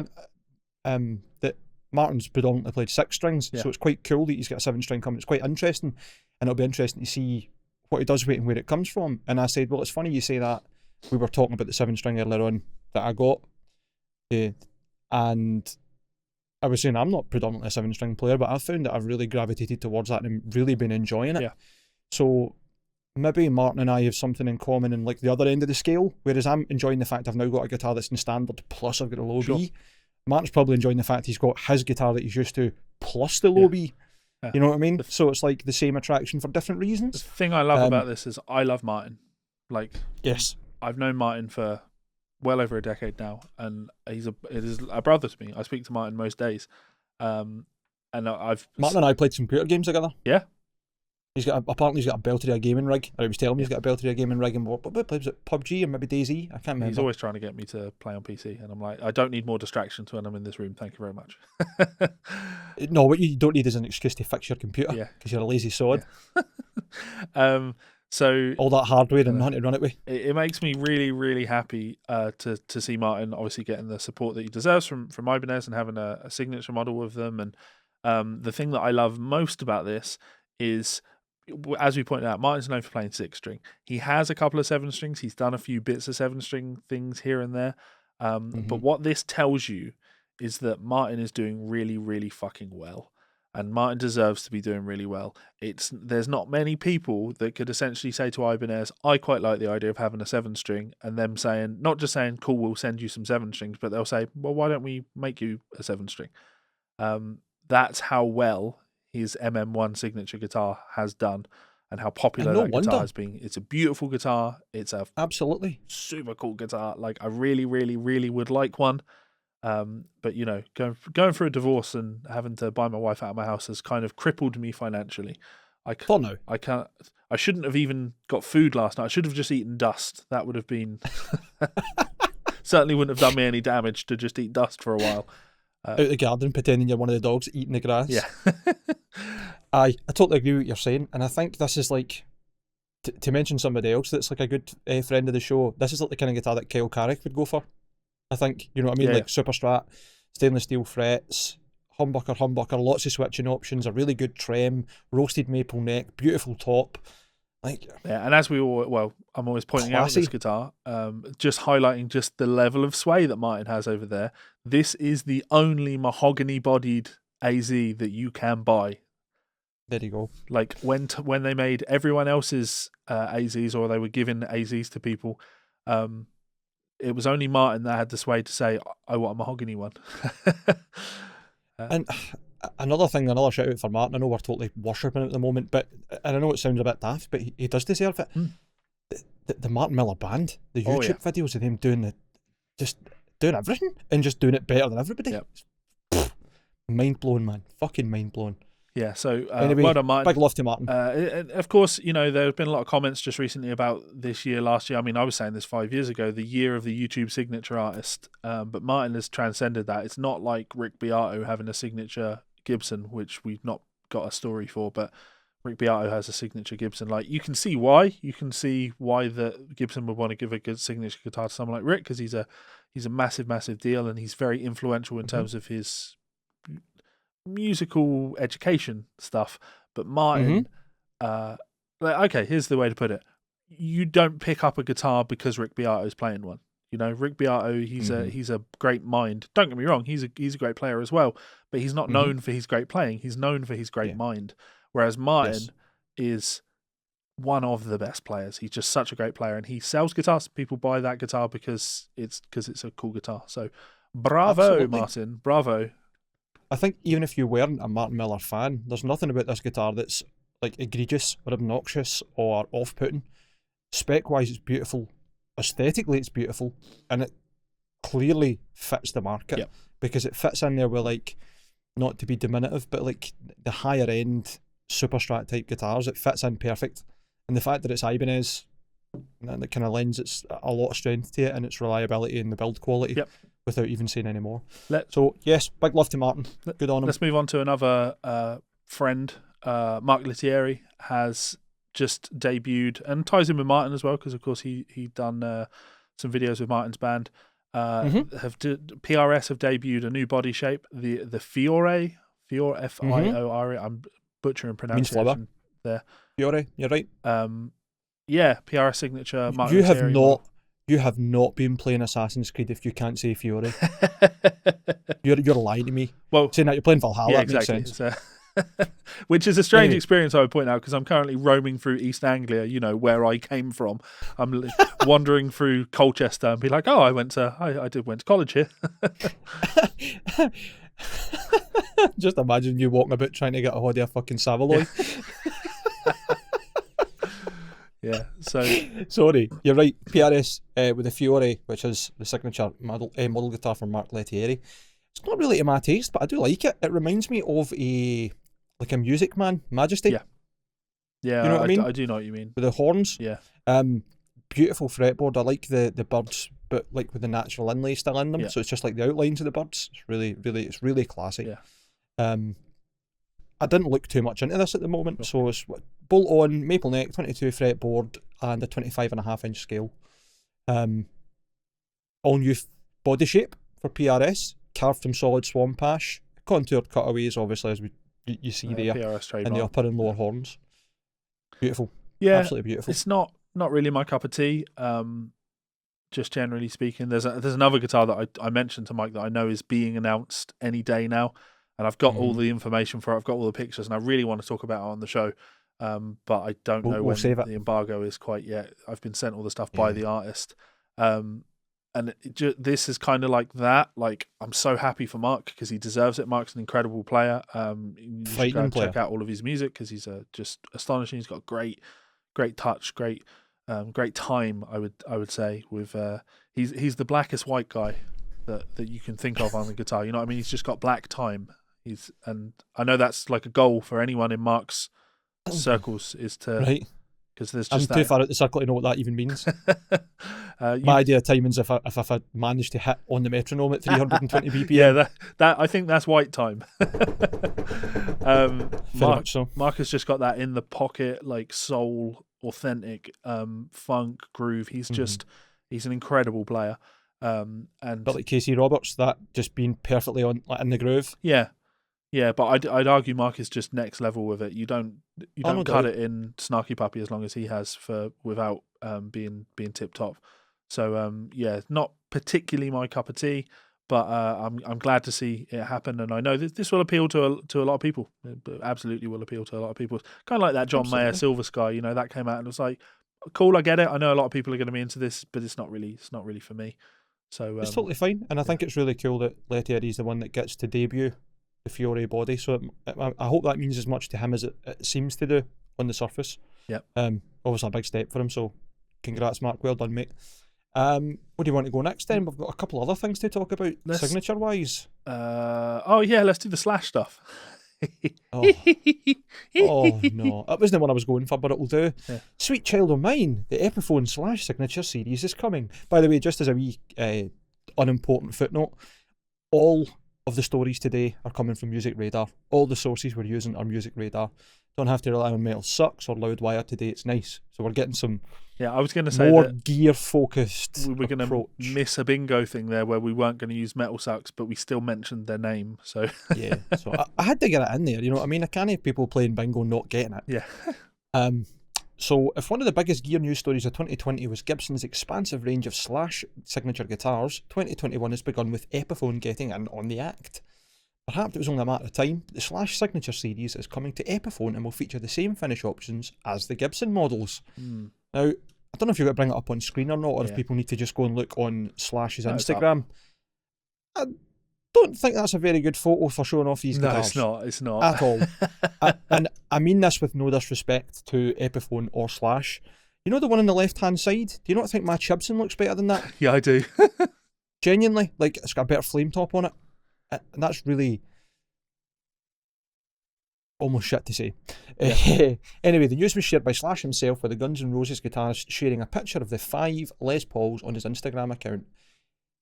that Martin's predominantly played 6 strings, Yeah. so it's quite cool that he's got a 7-string coming. It's quite interesting, and it'll be interesting to see what he does with it and where it comes from. And I said, well, it's funny you say that. We were talking about the 7-string earlier on that I got, and I was saying I'm not predominantly a 7-string player, but I've found that I've really gravitated towards that and really been enjoying it. Yeah. So maybe Martin and I have something in common in like the other end of the scale, whereas I'm enjoying the fact I've now got a guitar that's in standard plus I've got a low Sure. B. Martin's probably enjoying the fact he's got his guitar that he's used to plus the low Yeah. B. Yeah. You know what I mean? So it's like the same attraction for different The reasons. thing I love about this is I love Martin. Like, Yes. I've known Martin for well over a decade now, and it is a brother to me. I speak to Martin most days, and Martin and I played some computer games together. Yeah. Apparently he's got a Belteria gaming rig. I was telling him he's got a Belteria gaming rig, and what was it, PUBG or maybe DayZ? I can't remember. He's always trying to get me to play on PC, and I'm like, I don't need more distractions when I'm in this room. Thank you very much. No, what you don't need is an excuse to fix your computer. Yeah. Because you're a lazy sod. So All that hardware and nothing to run it with. it makes me really, really happy to see Martin obviously getting the support that he deserves from Ibanez and having a signature model with them. And the thing that I love most about this is, as we pointed out, Martin's known for playing 6-string. He has a couple of 7-strings. He's done a few bits of 7-string things here and there. But what this tells you is that Martin is doing really, really fucking well. and Martin deserves to be doing really well. There's not many people that could essentially say to Ibanez, I quite like the idea of having a 7-string, and them saying, not just saying, cool, we'll send you some 7-strings, but they'll say, well, why don't we make you a 7-string? That's how well his MM1 signature guitar has done, and how popular that guitar has been. It's a beautiful guitar. It's a absolutely super cool guitar. Like, I really, really, really would like one. But going through a divorce and having to buy my wife out of my house has kind of crippled me financially. I shouldn't have even got food last night. I should have just eaten dust. That would have been certainly wouldn't have done me any damage to just eat dust for a while. Out the garden, pretending you're one of the dogs eating the grass. Yeah. I totally agree with what you're saying, and I think this is like, to mention somebody else that's like a good friend of the show, this is like the kind of guitar that Kyle Carrick would go for. I think, you know what I mean? Yeah. Like super strat, stainless steel frets, humbucker, lots of switching options, a really good trem, roasted maple neck, beautiful top. Like, yeah, and as I'm always pointing out this guitar, just highlighting just the level of sway that Martin has over there. This is the only mahogany-bodied AZ that you can buy. There you go. Like when they made everyone else's AZs, or they were giving AZs to people, it was only Martin that had the sway to say, I want a mahogany one. And another shout out for Martin. I know we're totally worshipping at the moment, and I know it sounds a bit daft, but he does deserve it. The Martin Miller Band, the YouTube videos of him doing everything and just doing it better than everybody. Yep. Mind blowing, man. Fucking mind blowing. Yeah, so anyway, well done, Martin. Big love to Martin. Of course, there have been a lot of comments just recently about this year, last year. I mean, I was saying this 5 years ago, the year of the YouTube signature artist, but Martin has transcended that. It's not like Rick Beato having a signature Gibson, which we've not got a story for, but Rick Beato has a signature Gibson. Like, you can see why. You can see why the Gibson would want to give a good signature guitar to someone like Rick, because he's a massive, massive deal, and he's very influential in terms of his musical education stuff. But Martin, okay, here's the way to put it: you don't pick up a guitar because Rick Beato is playing one. Rick Beato, he's a great mind. Don't get me wrong, he's a great player as well, but he's not known for his great playing. He's known for his great mind. Whereas Martin is one of the best players. He's just such a great player, and he sells guitars. People buy that guitar because it's a cool guitar. So, bravo, absolutely. Martin, bravo. I think even if you weren't a Martin Miller fan, there's nothing about this guitar that's like egregious or obnoxious or off-putting. Spec-wise, it's beautiful. Aesthetically, it's beautiful, and it clearly fits the market because it fits in there with, like, not to be diminutive, but like the higher end super strat type guitars. It fits in perfect, and the fact that it's Ibanez, that kind of lends a lot of strength to it and its reliability and the build quality. Without even saying any more. So, yes, big love to Martin. Good on him. Let's move on to another friend. Mark Lettieri has just debuted, and ties in with Martin as well, because, of course, he done some videos with Martin's band. PRS have debuted a new body shape, the Fiore, Fiore, I'm butchering pronunciation there. Fiore, you're right. PRS signature. Mark You Lettieri, You have not been playing Assassin's Creed if you can't say Fiore. You're lying to me. Well, saying that you're playing Valhalla, yeah, that exactly. makes sense. Which is a strange experience, I would point out, because I'm currently roaming through East Anglia, where I came from. I'm wandering through Colchester and be like, oh, I went to college here. Just imagine you walking about trying to get a hold of a fucking Savaloy. Yeah, so sorry, you're right. PRS with the Fiore, which is the signature model guitar from Mark Lettieri. It's not really to my taste, but I do like it. It reminds me of a Music Man Majesty. Yeah, you know what I mean. I do know what you mean. With the horns. Yeah. Beautiful fretboard. I like the birds, but like with the natural inlay still in them. Yeah. So it's just like the outlines of the birds. It's really classy. Yeah. I didn't look too much into this at the moment, so it's bolt on, maple neck, 22 fretboard, and a 25.5-inch scale. All new body shape for PRS, carved from solid swamp ash, contoured cutaways, obviously, as you see there, PRS in the upper and lower horns. Beautiful. Yeah, absolutely beautiful. It's not really my cup of tea. Just generally speaking, there's another guitar that I mentioned to Mike that I know is being announced any day now. and I've got all the information for it. I've got all the pictures, and I really want to talk about it on the show. But I don't know when the embargo is quite yet. I've been sent all the stuff by the artist. And this is kind of like that. Like, I'm so happy for Mark because he deserves it. Mark's an incredible player. You should go and check out all of his music because he's just astonishing. He's got great touch, great time. I would say with he's the blackest white guy that you can think of on the guitar. You know what I mean? He's just got black time. And I know that's like a goal for anyone in Mark's circles is to right. Because there's just I'm too far out the circle to know what that even means. My idea of timing's if I managed to hit on the metronome at 320 BPM. Yeah, that I think that's white time. Mark has just got that in the pocket, like soul, authentic funk groove. He's he's an incredible player. And but like Casey Roberts, that just being perfectly in the groove. Yeah, but I'd argue Mark is just next level with it. You don't cut it in Snarky Puppy as long as he has without being tip top. So not particularly my cup of tea, but I'm glad to see it happen, and I know this will appeal to a lot of people. It absolutely will appeal to a lot of people. Kind of like that John Mayer Silver Sky, you know, that came out and it was like, cool, I get it. I know a lot of people are going to be into this, but it's not really for me. So it's totally fine, and I think it's really cool that Lettieri's the one that gets to debut the Fiore body, so I hope that means as much to him as it seems to do on the surface. Yep. Obviously a big step for him, so congrats Mark, well done mate. What do you want to go next then? We've got a couple other things to talk about signature wise. Let's do the Slash stuff. Oh no, that wasn't the one I was going for, but it'll do. Yeah. Sweet Child of Mine, the Epiphone Slash signature series is coming. By the way, just as a wee unimportant footnote, all of the stories today are coming from Music Radar. All the sources we're using are Music Radar. Don't have to rely on Metal Sucks or Loudwire today. It's nice. So we're getting some. Yeah, I was going to say more gear focused. We were going to miss a bingo thing there where we weren't going to use Metal Sucks, but we still mentioned their name. So yeah, so I had to get it in there. You know what I mean? I can't have people playing bingo not getting it. Yeah. So if one of the biggest gear news stories of 2020 was Gibson's expansive range of Slash signature guitars, 2021 has begun with Epiphone getting in on the act. Perhaps it was only a matter of time, but the Slash signature series is coming to Epiphone and will feature the same finish options as the Gibson models. Now, I don't know if you've got to bring it up on screen or not, or if people need to just go and look on Slash's Instagram. I don't think that's a very good photo for showing off these guitars. No, it's not. At all. And I mean this with no disrespect to Epiphone or Slash. You know the one on the left-hand side? Do you not think my Chibson looks better than that? Yeah, I do. Genuinely. Like, it's got a better flame top on it. And that's really almost shit to say. Yeah. Anyway, the news was shared by Slash himself, with the Guns N' Roses guitarist sharing a picture of the 5 Les Pauls on his Instagram account.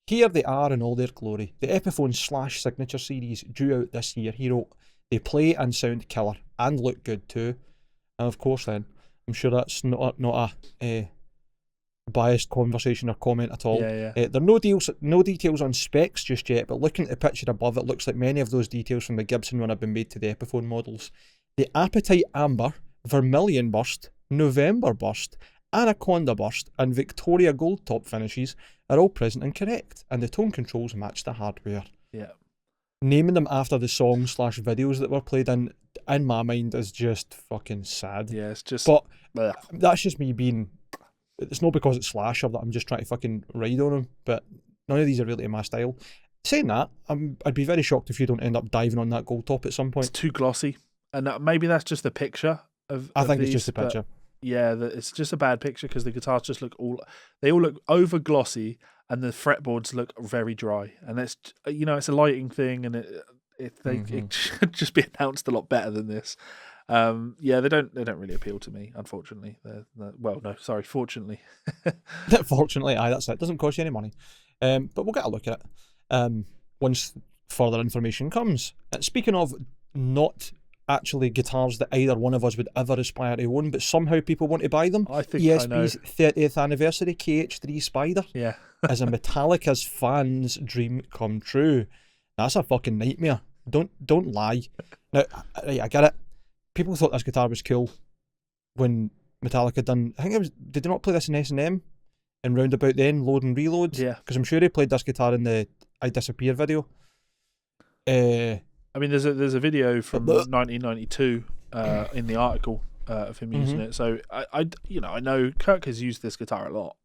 Here they are in all their glory. The Epiphone Slash signature series due out this year. He wrote, they play and sound killer and look good too. And of course then, I'm sure that's not a biased conversation or comment at all. Yeah. There are no details on specs just yet, but looking at the picture above, it looks like many of those details from the Gibson one have been made to the Epiphone models. The Appetite Amber, Vermilion Burst, November Burst, Anaconda Burst and Victoria Gold top finishes are all present and correct, and the tone controls match the hardware. Yeah. Naming them after the songs / videos that were played in my mind is just fucking sad. Yeah, it's just... But that's just me being... It's not because it's Slash or that I'm just trying to fucking ride on them, but none of these are really in my style. Saying that, I'd be very shocked if you don't end up diving on that gold top at some point. It's too glossy, and maybe that's just the picture I think it's just the picture. Yeah, it's just a bad picture because the guitars just look they all look over glossy, and the fretboards look very dry, and it's it's a lighting thing, and it should just be announced a lot better than this. They don't really appeal to me, unfortunately. Fortunately. Fortunately, that's it. It doesn't cost you any money, but we'll get a look at it once further information comes. Speaking of not actually guitars that either one of us would ever aspire to own, but somehow people want to buy them. I think ESP's 30th anniversary KH3 Spider is a Metallica's fans' dream come true. That's a fucking nightmare. Don't lie. Now, I get it. People thought this guitar was cool when Metallica done. I think it was. Did they not play this in S&M? And round about then, Load and Reload. Yeah. Because I'm sure he played this guitar in the I Disappear video. I mean, there's a video from 1992 in the article of him using it. So I know Kirk has used this guitar a lot.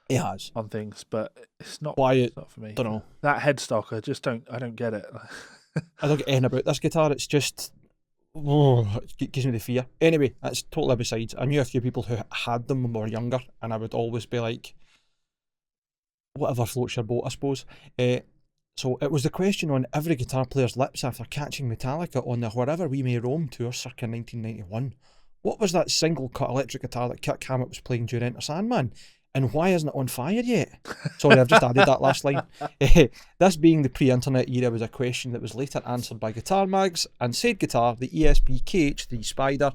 He has on things, but it's not. Why? It's not for me. Don't know. That headstock, I don't get it. I don't get anything about this guitar. It's just, it gives me the fear. Anyway, that's totally besides. I knew a few people who had them when we were younger, and I would always be like, whatever floats your boat, I suppose. So it was the question on every guitar player's lips after catching Metallica on the Wherever We May Roam tour circa 1991. What was that single cut electric guitar that Kirk Hammett was playing during Enter Sandman? And why isn't it on fire yet? Sorry, I've just added that last line. This being the pre-internet era was a question that was later answered by guitar mags, and said guitar, the ESP KH3 Spider,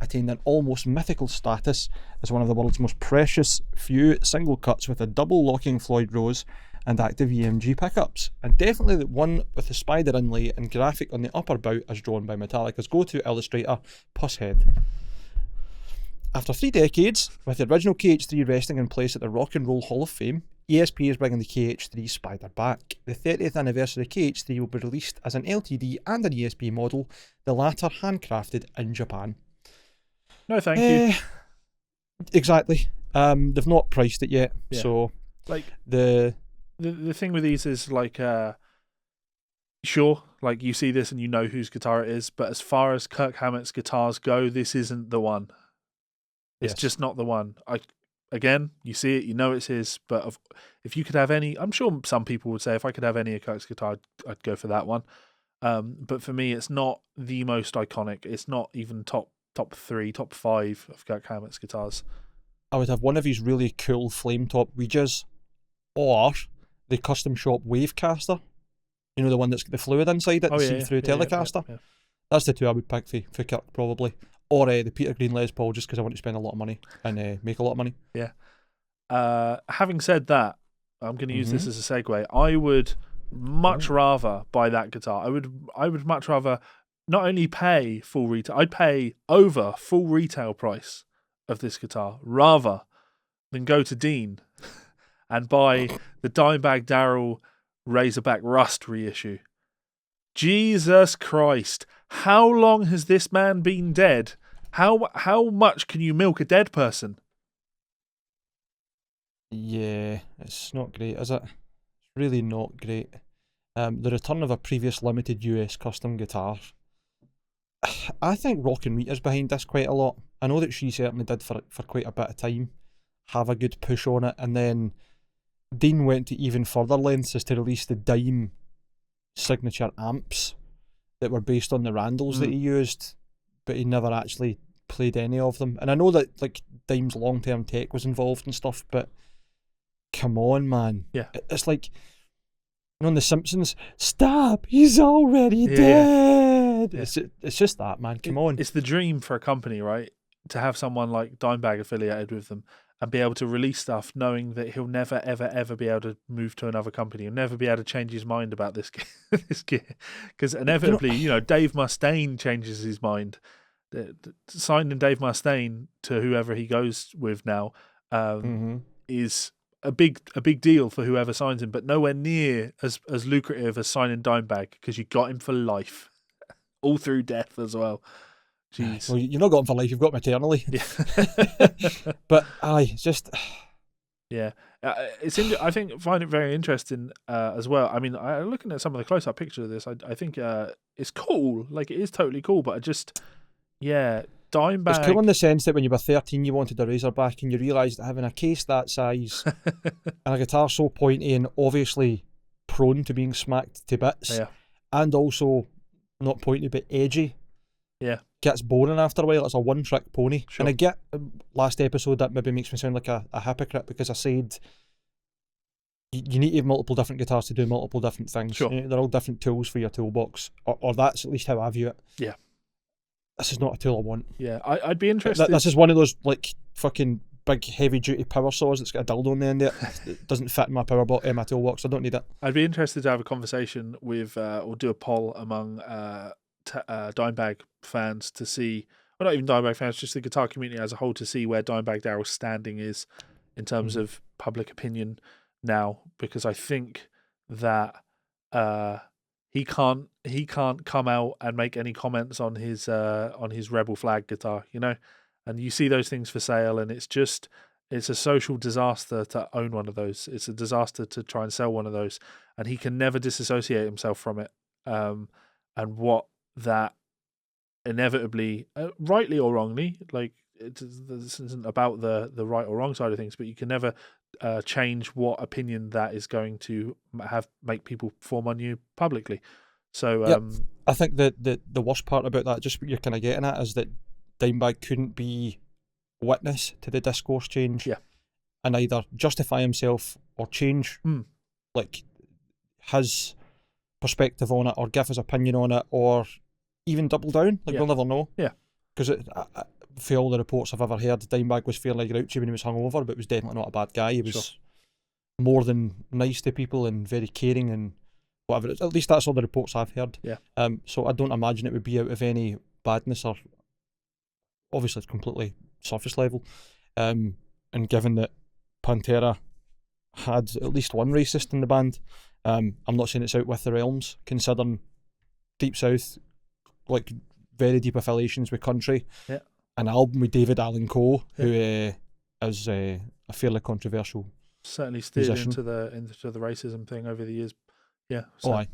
attained an almost mythical status as one of the world's most precious few single cuts with a double locking Floyd Rose and active EMG pickups, and definitely the one with the spider inlay and graphic on the upper bout as drawn by Metallica's go-to illustrator, Pusshead. After 3 decades, with the original KH3 resting in place at the Rock and Roll Hall of Fame, ESP is bringing the KH3 Spider back. The 30th anniversary KH3 will be released as an LTD and an ESP model, the latter handcrafted in Japan. No, thank you. Exactly. They've not priced it yet, so like the thing with these is like, sure, like you see this and you know whose guitar it is, but as far as Kirk Hammett's guitars go, this isn't the one. It's just not the one. Again, you see it, you know it's his, but if you could have any, I'm sure some people would say if I could have any of Kirk's guitar, I'd go for that one. But for me, it's not the most iconic. It's not even top 3, top 5 of Kirk Hammett's guitars. I would have one of his really cool flame top Ouijas, or the custom shop Wavecaster. You know, the one that's got the fluid inside it, the see-through Telecaster. Yeah. That's the two I would pick for Kirk, probably. Or the Peter Green Les Paul, just because I want to spend a lot of money and make a lot of money. Yeah. Having said that, I'm going to use this as a segue. I would much rather buy that guitar. I would much rather not only pay full retail, I'd pay over full retail price of this guitar rather than go to Dean and buy the Dimebag Darrell Razorback Rust reissue. Jesus Christ. How long has this man been dead? How much can you milk a dead person? Yeah, it's not great, is it? It's really not great. The return of a previous limited US custom guitar. I think Rockin' Rita's behind this quite a lot. I know that she certainly did for quite a bit of time have a good push on it, and then Dean went to even further lengths as to release the Dime signature amps that were based on the Randalls that he used, but he never actually played any of them. And I know that like Dime's long-term tech was involved and stuff, but come on, man. Yeah. It's like, you know, on The Simpsons, stop, he's already dead. Yeah. It's just that, man. Come on. It's the dream for a company, right? To have someone like Dimebag affiliated with them and be able to release stuff knowing that he'll never, ever, ever be able to move to another company. He'll never be able to change his mind about this gear. Because inevitably, Dave Mustaine changes his mind. Signing Dave Mustaine to whoever he goes with now is a big deal for whoever signs him, but nowhere near as lucrative as signing Dimebag, because you got him for life, all through death as well. Jeez. Well, you've not got him for life, you've got him eternally. Yeah. But it's just... Yeah. I find it very interesting as well. I mean, looking at some of the close-up pictures of this, I think it's cool. Like, it is totally cool, but Dimebag... It's cool in the sense that when you were 13, you wanted a Razorback, and you realised that having a case that size and a guitar so pointy and obviously prone to being smacked to bits, and also not pointy but edgy, gets boring after a while. It's a one-trick pony. Sure. And I get last episode that maybe makes me sound like a hypocrite, because I said you need to have multiple different guitars to do multiple different things. Sure. They're all different tools for your toolbox, or that's at least how I view it. Yeah. This is not a tool I want. Yeah, I'd be interested. This is one of those like fucking big heavy-duty power saws that's got a dildo on the end of it. It doesn't fit in my my toolbox. I don't need it. I'd be interested to have a conversation with, or do a poll among Dimebag fans to see, well, not even Dimebag fans, just the guitar community as a whole, to see where Dimebag Darrell's standing is in terms of public opinion now, because I think that he can't come out and make any comments on his Rebel Flag guitar, you know. And you see those things for sale, and it's a social disaster to own one of those. It's a disaster to try and sell one of those, and he can never disassociate himself from it. And what that inevitably, rightly or wrongly, like this isn't about the right or wrong side of things, but you can never change what opinion that is going to make people form on you publicly. So I think that the worst part about that, just what you're kind of getting at, is that Dimebag couldn't be witness to the discourse change, and either justify himself or change like his perspective on it, or give his opinion on it, or even double down. Like we'll never know. Yeah, because for all the reports I've ever heard, Dimebag was fairly grouchy when he was hungover, but was definitely not a bad guy. He was more than nice to people and very caring and whatever. At least that's all the reports I've heard. Yeah. So I don't imagine it would be out of any badness, or obviously it's completely surface level. And given that Pantera had at least one racist in the band, I'm not saying it's out with the realms, considering Deep South, like very deep affiliations with country. Yeah. An album with David Allan Coe, who is a fairly controversial. Certainly steered into the racism thing over the years. Yeah. So. Aye.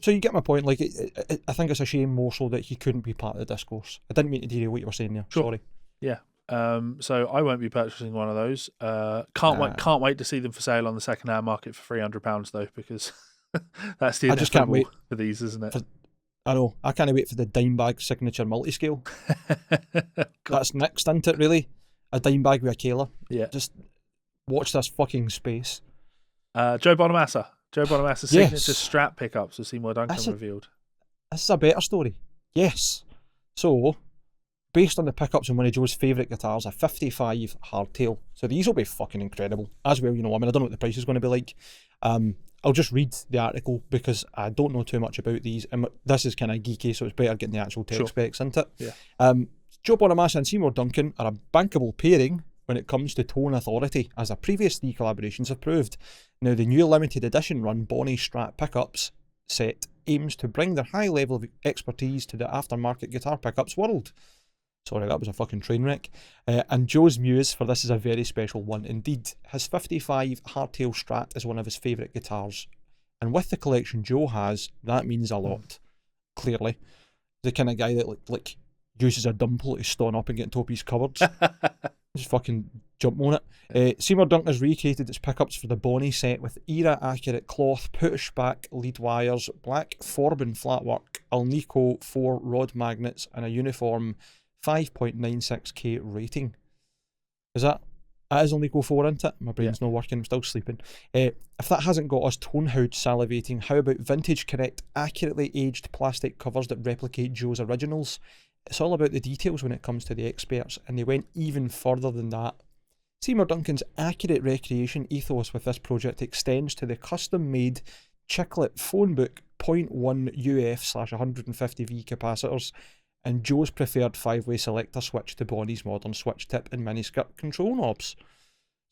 So you get my point. Like, I think it's a shame more so that he couldn't be part of the discourse. I didn't mean to derail what you were saying there. Sure. Sorry. Yeah. So I won't be purchasing one of those. Can't wait to see them for sale on the second-hand market for £300 though, because that's the inevitable for these, isn't it? I know. I can't wait for the Dimebag signature multi-scale. That's next, isn't it, really? A Dimebag with a Kayla. Yeah. Just watch this fucking space. Joe Bonamassa signature strap pickups with Seymour Duncan revealed. This is a better story. Yes. So, based on the pickups on one of Joe's favourite guitars, a 55 hardtail. So these will be fucking incredible. As well, I don't know what the price is going to be like. I'll just read the article because I don't know too much about these. And this is kind of geeky, so it's better getting the actual tech specs, isn't it? Yeah. Joe Bonamassa and Seymour Duncan are a bankable pairing when it comes to tone authority, as our previous 3 collaborations have proved. Now, the new limited edition run Bonnie Strat pickups set aims to bring their high level of expertise to the aftermarket guitar pickups world. Sorry, that was a fucking train wreck. And Joe's muse for this is a very special one indeed. His 55 hardtail Strat is one of his favourite guitars. And with the collection Joe has, that means a lot, clearly. The kind of guy that like uses a dumple to stone up and get on top of his cupboards. Just fucking jump on it. Seymour Duncan has recreated its pickups for the Bonnie set with era-accurate cloth, push-back lead wires, black Forbin flatwork, Alnico 4 rod magnets, and a uniform 5.96k rating. Is that is Alnico 4, isn't it? My brain's not working, I'm still sleeping. If that hasn't got us Tonehound salivating, how about vintage correct, accurately aged plastic covers that replicate Joe's originals? It's all about the details when it comes to the experts, and they went even further than that. Seymour Duncan's accurate recreation ethos with this project extends to the custom-made chiclet phone book 0.1 UF/150V capacitors and Joe's preferred 5-way selector switch to Bonnie's modern switch tip and miniskirt control knobs.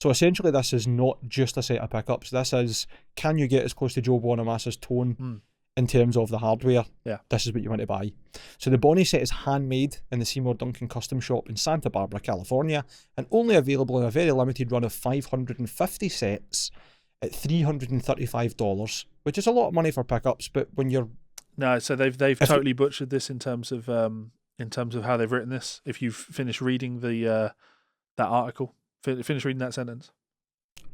So essentially this is not just a set of pickups, this is, can you get as close to Joe Bonamassa's tone in terms of the hardware? Yeah. This is what you want to buy. So the Bonnie set is handmade in the Seymour Duncan custom shop in Santa Barbara, California, and only available in a very limited run of 550 sets at $335, which is a lot of money for pickups, but when you're... No, so they've totally butchered this in terms of how they've written this. If you've finished reading that article, finish reading that sentence.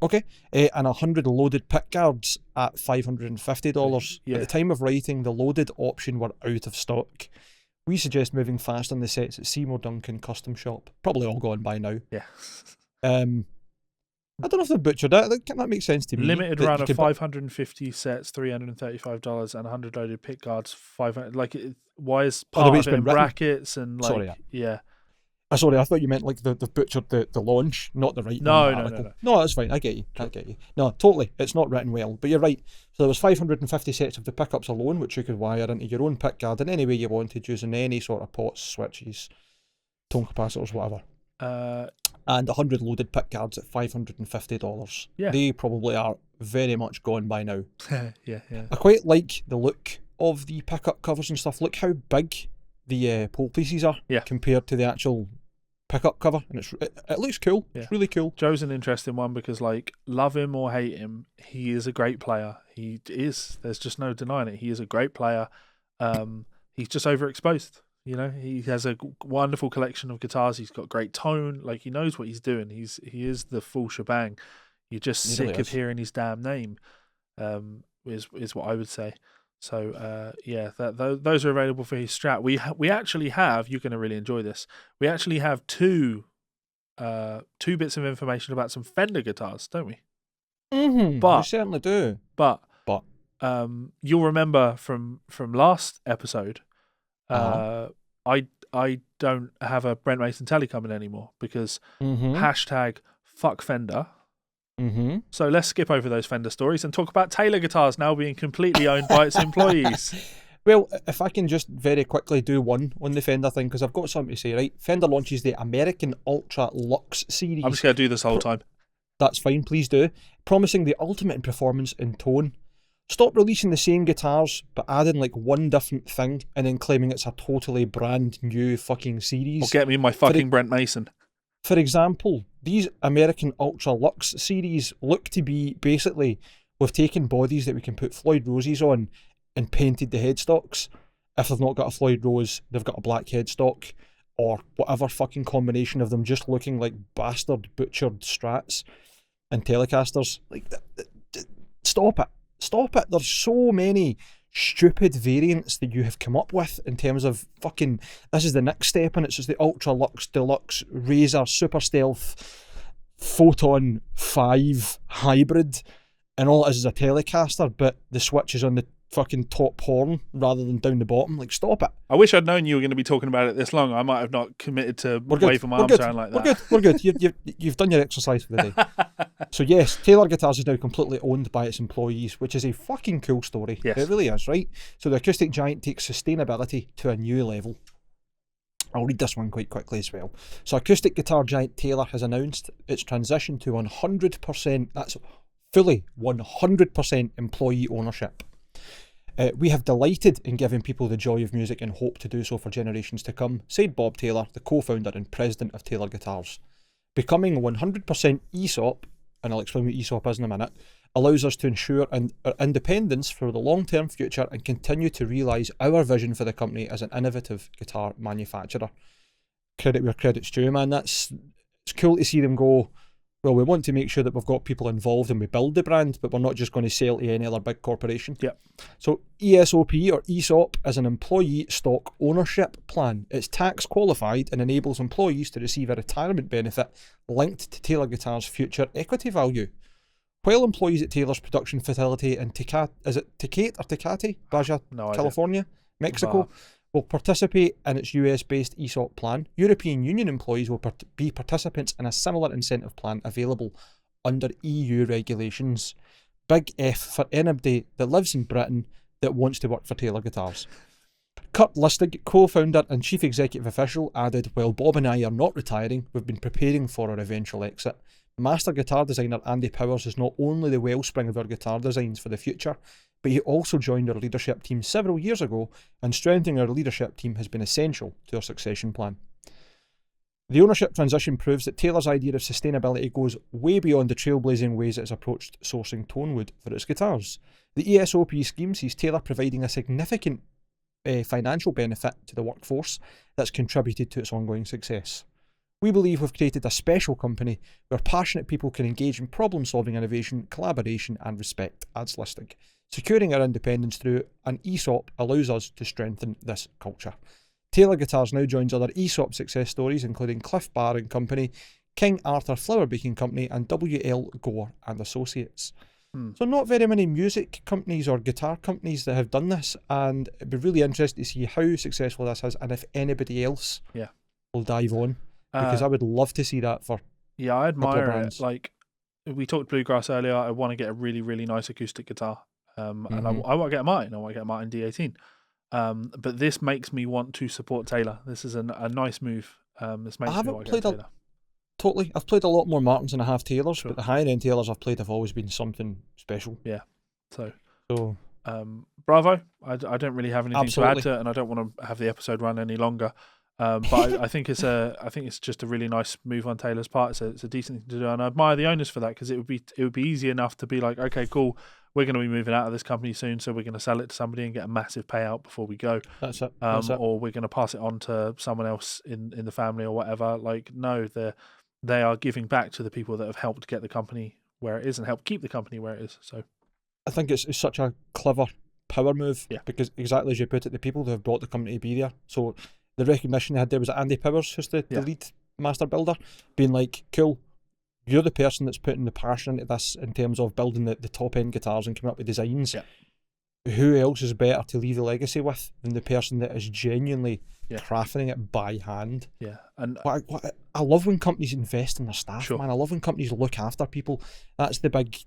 Okay, and 100 loaded pick guards at $550. Yeah. At the time of writing, the loaded option were out of stock. We suggest moving fast on the sets at Seymour Duncan Custom Shop. Probably all gone by now. Yeah. I don't know if they've butchered that. That makes sense to me. Limited run of 550 sets, $335, and 100 loaded pick guards, $500. Like, why is part of it in brackets and like? Sorry, yeah. Sorry, I thought you meant like they've butchered the launch, not the writing. No. No, that's fine. I get you. Sure. I get you. No, totally. It's not written well, but you're right. So there was 550 sets of the pickups alone, which you could wire into your own pick guard in any way you wanted, using any sort of pots, switches, tone capacitors, whatever. And 100 loaded pick guards at $550. Yeah. They probably are very much gone by now. Yeah. I quite like the look of the pickup covers and stuff, look how big the pole pieces are compared to the actual pickup cover, and it looks cool. It's really cool. Joe's an interesting one because, like, love him or hate him, he is a great player. He is. There's just no denying it. He is a great player. He's just overexposed. You know, he has a wonderful collection of guitars. He's got great tone. Like, he knows what he's doing. He is the full shebang. You're just sick of hearing his damn name. Is what I would say. So those are available for his Strat. We actually have. You're going to really enjoy this. We actually have two bits of information about some Fender guitars, don't we? But we certainly do. But you'll remember from last episode. I don't have a Brent Mason telly coming anymore because hashtag fuck Fender. So let's skip over those Fender stories and talk about Taylor guitars now being completely owned by its employees. Well, if I can just very quickly do one on the Fender thing, because I've got something to say, right? Fender launches the American Ultra Luxe series. I'm just going to do this the whole time. That's fine, please do. Promising the ultimate in performance and tone. Stop releasing the same guitars, but adding like one different thing and then claiming it's a totally brand new fucking series. Or get me my fucking Brent Mason. For example, these American Ultra Luxe series look to be basically, we've taken bodies that we can put Floyd Roses on and painted the headstocks. If they've not got a Floyd Rose, they've got a black headstock or whatever fucking combination of them just looking like bastard butchered Strats and Telecasters. Like, stop it. Stop it. There's so many stupid variants that you have come up with in terms of fucking, this is the next step, and it's just the Ultra Luxe, Deluxe, Razor, Super Stealth, Photon 5 hybrid, and all it is a Telecaster, but the switch is on the fucking top horn rather than down the bottom. Like, stop it. I wish I'd known you were going to be talking about it this long. I might have not committed to waving my arms around like that. We're good. You've done your exercise for the day. So yes, Taylor Guitars is now completely owned by its employees, which is a fucking cool story. Yes. It really is, right? So the acoustic giant takes sustainability to a new level. I'll read this one quite quickly as well. So acoustic guitar giant Taylor has announced its transition to 100%, that's fully 100% employee ownership. We have delighted in giving people the joy of music and hope to do so for generations to come, said Bob Taylor, the co-founder and president of Taylor Guitars. Becoming 100% ESOP, and I'll explain what ESOP is in a minute, allows us to ensure our independence for the long-term future and continue to realise our vision for the company as an innovative guitar manufacturer. Credit where credit's due, man. It's cool to see them go, well, we want to make sure that we've got people involved and we build the brand, but we're not just going to sell to any other big corporation. Yep. So ESOP or ESOP is an employee stock ownership plan. It's tax qualified and enables employees to receive a retirement benefit linked to Taylor Guitars' future equity value. While employees at Taylor's production facility in Tecate, Baja, California, Mexico, will participate in its US-based ESOP plan. European Union employees will be participants in a similar incentive plan available under EU regulations. Big F for anybody that lives in Britain that wants to work for Taylor Guitars. Kurt Lustig, co-founder and chief executive official, added, while Bob and I are not retiring, we've been preparing for our eventual exit. Master guitar designer Andy Powers is not only the wellspring of our guitar designs for the future, but he also joined our leadership team several years ago, and strengthening our leadership team has been essential to our succession plan. The ownership transition proves that Taylor's idea of sustainability goes way beyond the trailblazing ways it has approached sourcing tone wood for its guitars. The ESOP scheme sees Taylor providing a significant financial benefit to the workforce that's contributed to its ongoing success. We believe we've created a special company where passionate people can engage in problem-solving, innovation, collaboration and respect, adds Lustig. Securing our independence through an ESOP allows us to strengthen this culture. Taylor Guitars now joins other ESOP success stories, including Cliff Bar and Company, King Arthur Flower Baking Company, and W.L. Gore and Associates. So not very many music companies or guitar companies that have done this, and it'd be really interesting to see how successful this is and if anybody else will dive on, because I would love to see that for I admire it. Like, we talked bluegrass earlier. I want to get a really, really nice acoustic guitar. And I want to get a Martin. I want to get a Martin D18. But this makes me want to support Taylor. This is a nice move. This makes me want to get Taylor. Totally. I've played a lot more Martins than I have Taylors, but the higher end Taylors I've played have always been something special. Yeah. So bravo. I don't really have anything to add Absolutely. to it, and I don't want to have the episode run any longer. But I think it's just a really nice move on Taylor's part. It's a decent thing to do, and I admire the owners for that, because it would be easy enough to be like, okay, cool, we're going to be moving out of this company soon, so we're going to sell it to somebody and get a massive payout before we go. That's it. Or we're going to pass it on to someone else in the family or whatever. Like, no, they are giving back to the people that have helped get the company where it is and help keep the company where it is. So I think it's such a clever power move, Yeah. because exactly as you put it, the people who have brought the company to be there. So the recognition they had there was Andy Powers, who's the lead master builder, being like, cool, you're the person that's putting the passion into this in terms of building the top end guitars and coming up with designs. Yeah. Who else is better to leave a legacy with than the person that is genuinely crafting it by hand? Yeah, and I love when companies invest in their staff, Sure. man. I love when companies look after people. That's the big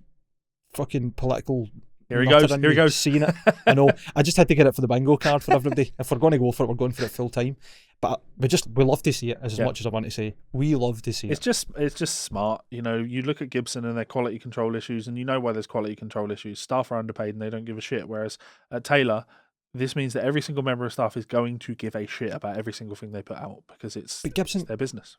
fucking political. Here he goes. nutter in Here he me goes. Seeing it, I know. I just had to get it for the bingo card for everybody. If we're going to go for it, we're going for it full time. But we love to see it as much as I want to say. We love to see it's just smart. You know, you look at Gibson and their quality control issues, and you know why there's quality control issues. Staff are underpaid and they don't give a shit. Whereas at Taylor, this means that every single member of staff is going to give a shit about every single thing they put out, because it's their business.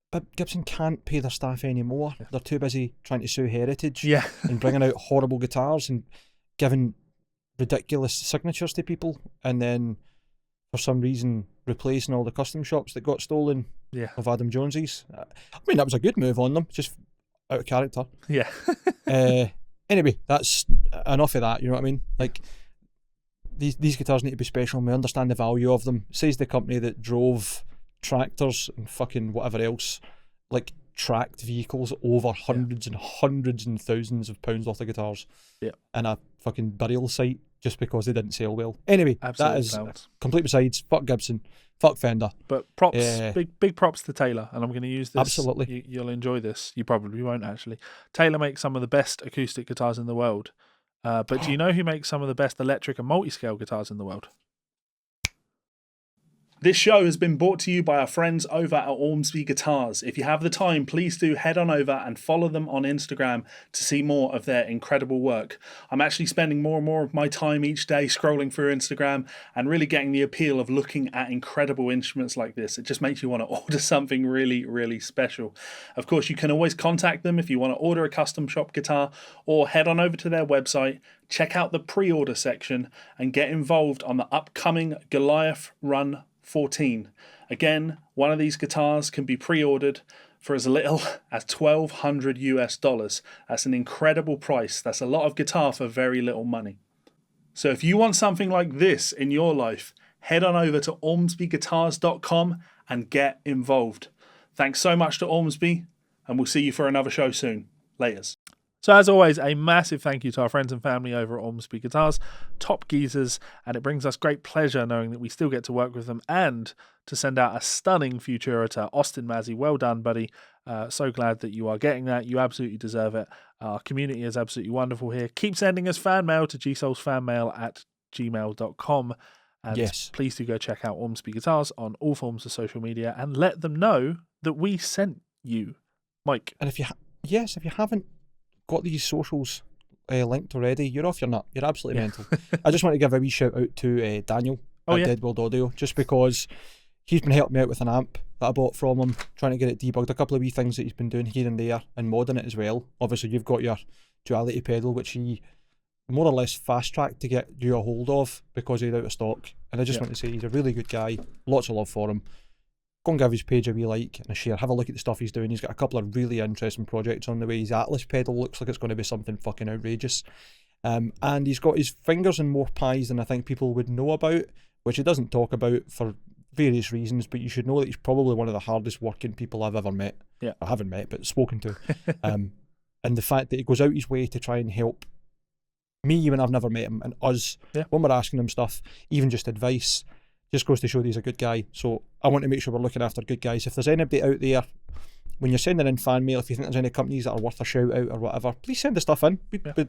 But Gibson can't pay their staff anymore. Yeah. They're too busy trying to sue Heritage and bringing out horrible guitars and giving ridiculous signatures to people, and then for some reason replacing all the custom shops that got stolen of Adam Jones's. I mean, that was a good move on them, just out of character. Yeah. Anyway, that's enough of that, you know what I mean? Like, these guitars need to be special, and we understand the value of them. Says the company that drove tractors and fucking whatever else, like tracked vehicles over hundreds and hundreds and thousands of pounds worth of guitars in a fucking burial site just because they didn't sell well. Anyway, Absolutely, that is complete besides. Fuck Gibson, fuck Fender. But props, big props to Taylor, and I'm going to use this. Absolutely. You'll enjoy this. You probably won't, actually. Taylor makes some of the best acoustic guitars in the world. But do you know who makes some of the best electric and multi-scale guitars in the world? This show has been brought to you by our friends over at OMSBY Guitars. If you have the time, please do head on over and follow them on Instagram to see more of their incredible work. I'm actually spending more and more of my time each day scrolling through Instagram and really getting the appeal of looking at incredible instruments like this. It just makes you want to order something really, really special. Of course, you can always contact them if you want to order a custom shop guitar, or head on over to their website, check out the pre-order section, and get involved on the upcoming Goliath Run 14. Again, one of these guitars can be pre-ordered for as little as $1,200 US. That's an incredible price. That's a lot of guitar for very little money. So if you want something like this in your life, head on over to OMSBYguitars.com and get involved. Thanks so much to OMSBY, and we'll see you for another show soon. Laters. So as always, a massive thank you to our friends and family over at OMSBY Guitars, top geezers, and it brings us great pleasure knowing that we still get to work with them and to send out a stunning Futura to Austin Mazzy. Well done, buddy. So glad that you are getting that. You absolutely deserve it. Our community is absolutely wonderful here. Keep sending us fan mail to GsolesFanMail@gmail.com. And please do go check out OMSBY Guitars on all forms of social media and let them know that we sent you, Mike. And if you haven't got these socials linked already, you're off your nut. You're absolutely mental. I just want to give a wee shout out to Daniel at Dead World Audio, just because he's been helping me out with an amp that I bought from him, trying to get it debugged. A couple of wee things that he's been doing here and there and modding it as well. Obviously, you've got your duality pedal, which he more or less fast-tracked to get you a hold of because he's out of stock. And I just want to say he's a really good guy. Lots of love for him. Go and give his page a wee like and a share. Have a look at the stuff he's doing. He's got a couple of really interesting projects on the way. His Atlas pedal looks like it's going to be something fucking outrageous. And he's got his fingers in more pies than I think people would know about, which he doesn't talk about for various reasons, but you should know that he's probably one of the hardest working people I've ever met. Yeah. I haven't met, but spoken to. And the fact that he goes out his way to try and help me when I've never met him, and us when we're asking him stuff, even just advice, just goes to show that he's a good guy. So I want to make sure we're looking after good guys. If there's anybody out there, when you're sending in fan mail, if you think there's any companies that are worth a shout out or whatever, please send the stuff in.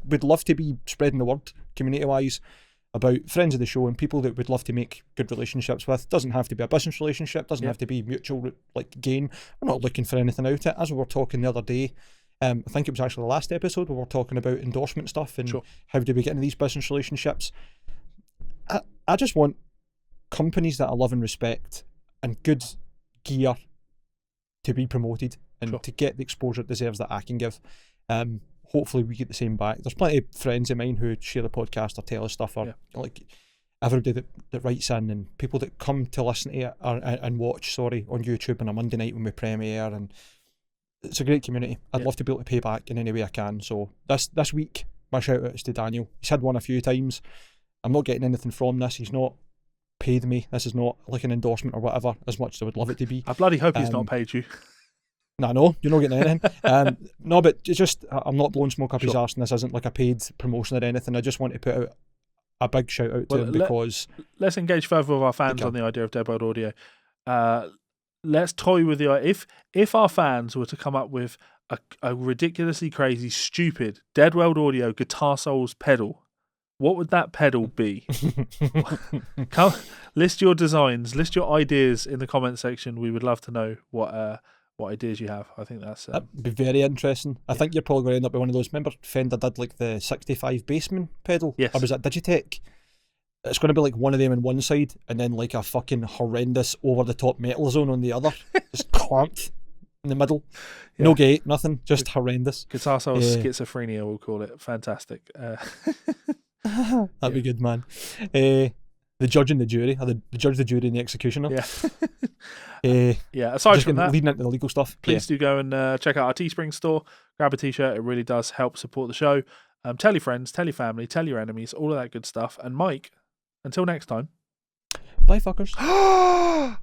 We'd love to be spreading the word community-wise about friends of the show and people that we'd love to make good relationships with. Doesn't have to be a business relationship, doesn't have to be mutual like gain. We're not looking for anything out of it. As we were talking the other day, I think it was actually the last episode where we're talking about endorsement stuff and Sure. how do we get into these business relationships. I just want companies that I love and respect and good gear to be promoted and Sure. to get the exposure it deserves that I can give. Hopefully we get the same back. There's plenty of friends of mine who share the podcast or tell us stuff, or like everybody that writes in, and people that come to listen to it and watch on YouTube on a Monday night when we premiere, and it's a great community. I'd love to be able to pay back in any way I can. So this week my shout out is to Daniel. He's had one a few times. I'm not getting anything from this. He's not paid me. This is not like an endorsement or whatever, as much as I would love it to be. I bloody hope he's not paid you. No, you're not getting anything. No, but it's just, I'm not blowing smoke up his arse, and this isn't like a paid promotion or anything. I just want to put out a big shout out to him because... Let's engage further with our fans on the idea of Dead World Audio. Let's toy with the... If our fans were to come up with a ridiculously crazy, stupid Dead World Audio Guitar Souls pedal, what would that pedal be? Come, list your designs, list your ideas in the comment section. We would love to know what ideas you have. I think that'd be very interesting. I think you're probably going to end up with one of those. Remember Fender did like the 65 Bassman pedal? Yes. Or was that Digitech? It's going to be like one of them on one side and then like a fucking horrendous over the top metal zone on the other. Just clamped in the middle. Yeah. No gate, nothing, just horrendous. Guitar Souls schizophrenia, we'll call it. Fantastic. That'd be good, man. The judge and the jury, or the judge, the jury, and the executioner. Yeah. Aside from that, leading into the legal stuff, please do go and check out our Teespring store. Grab a t-shirt; it really does help support the show. Tell your friends, tell your family, tell your enemies, all of that good stuff. And Mike, until next time, bye, fuckers. Ah!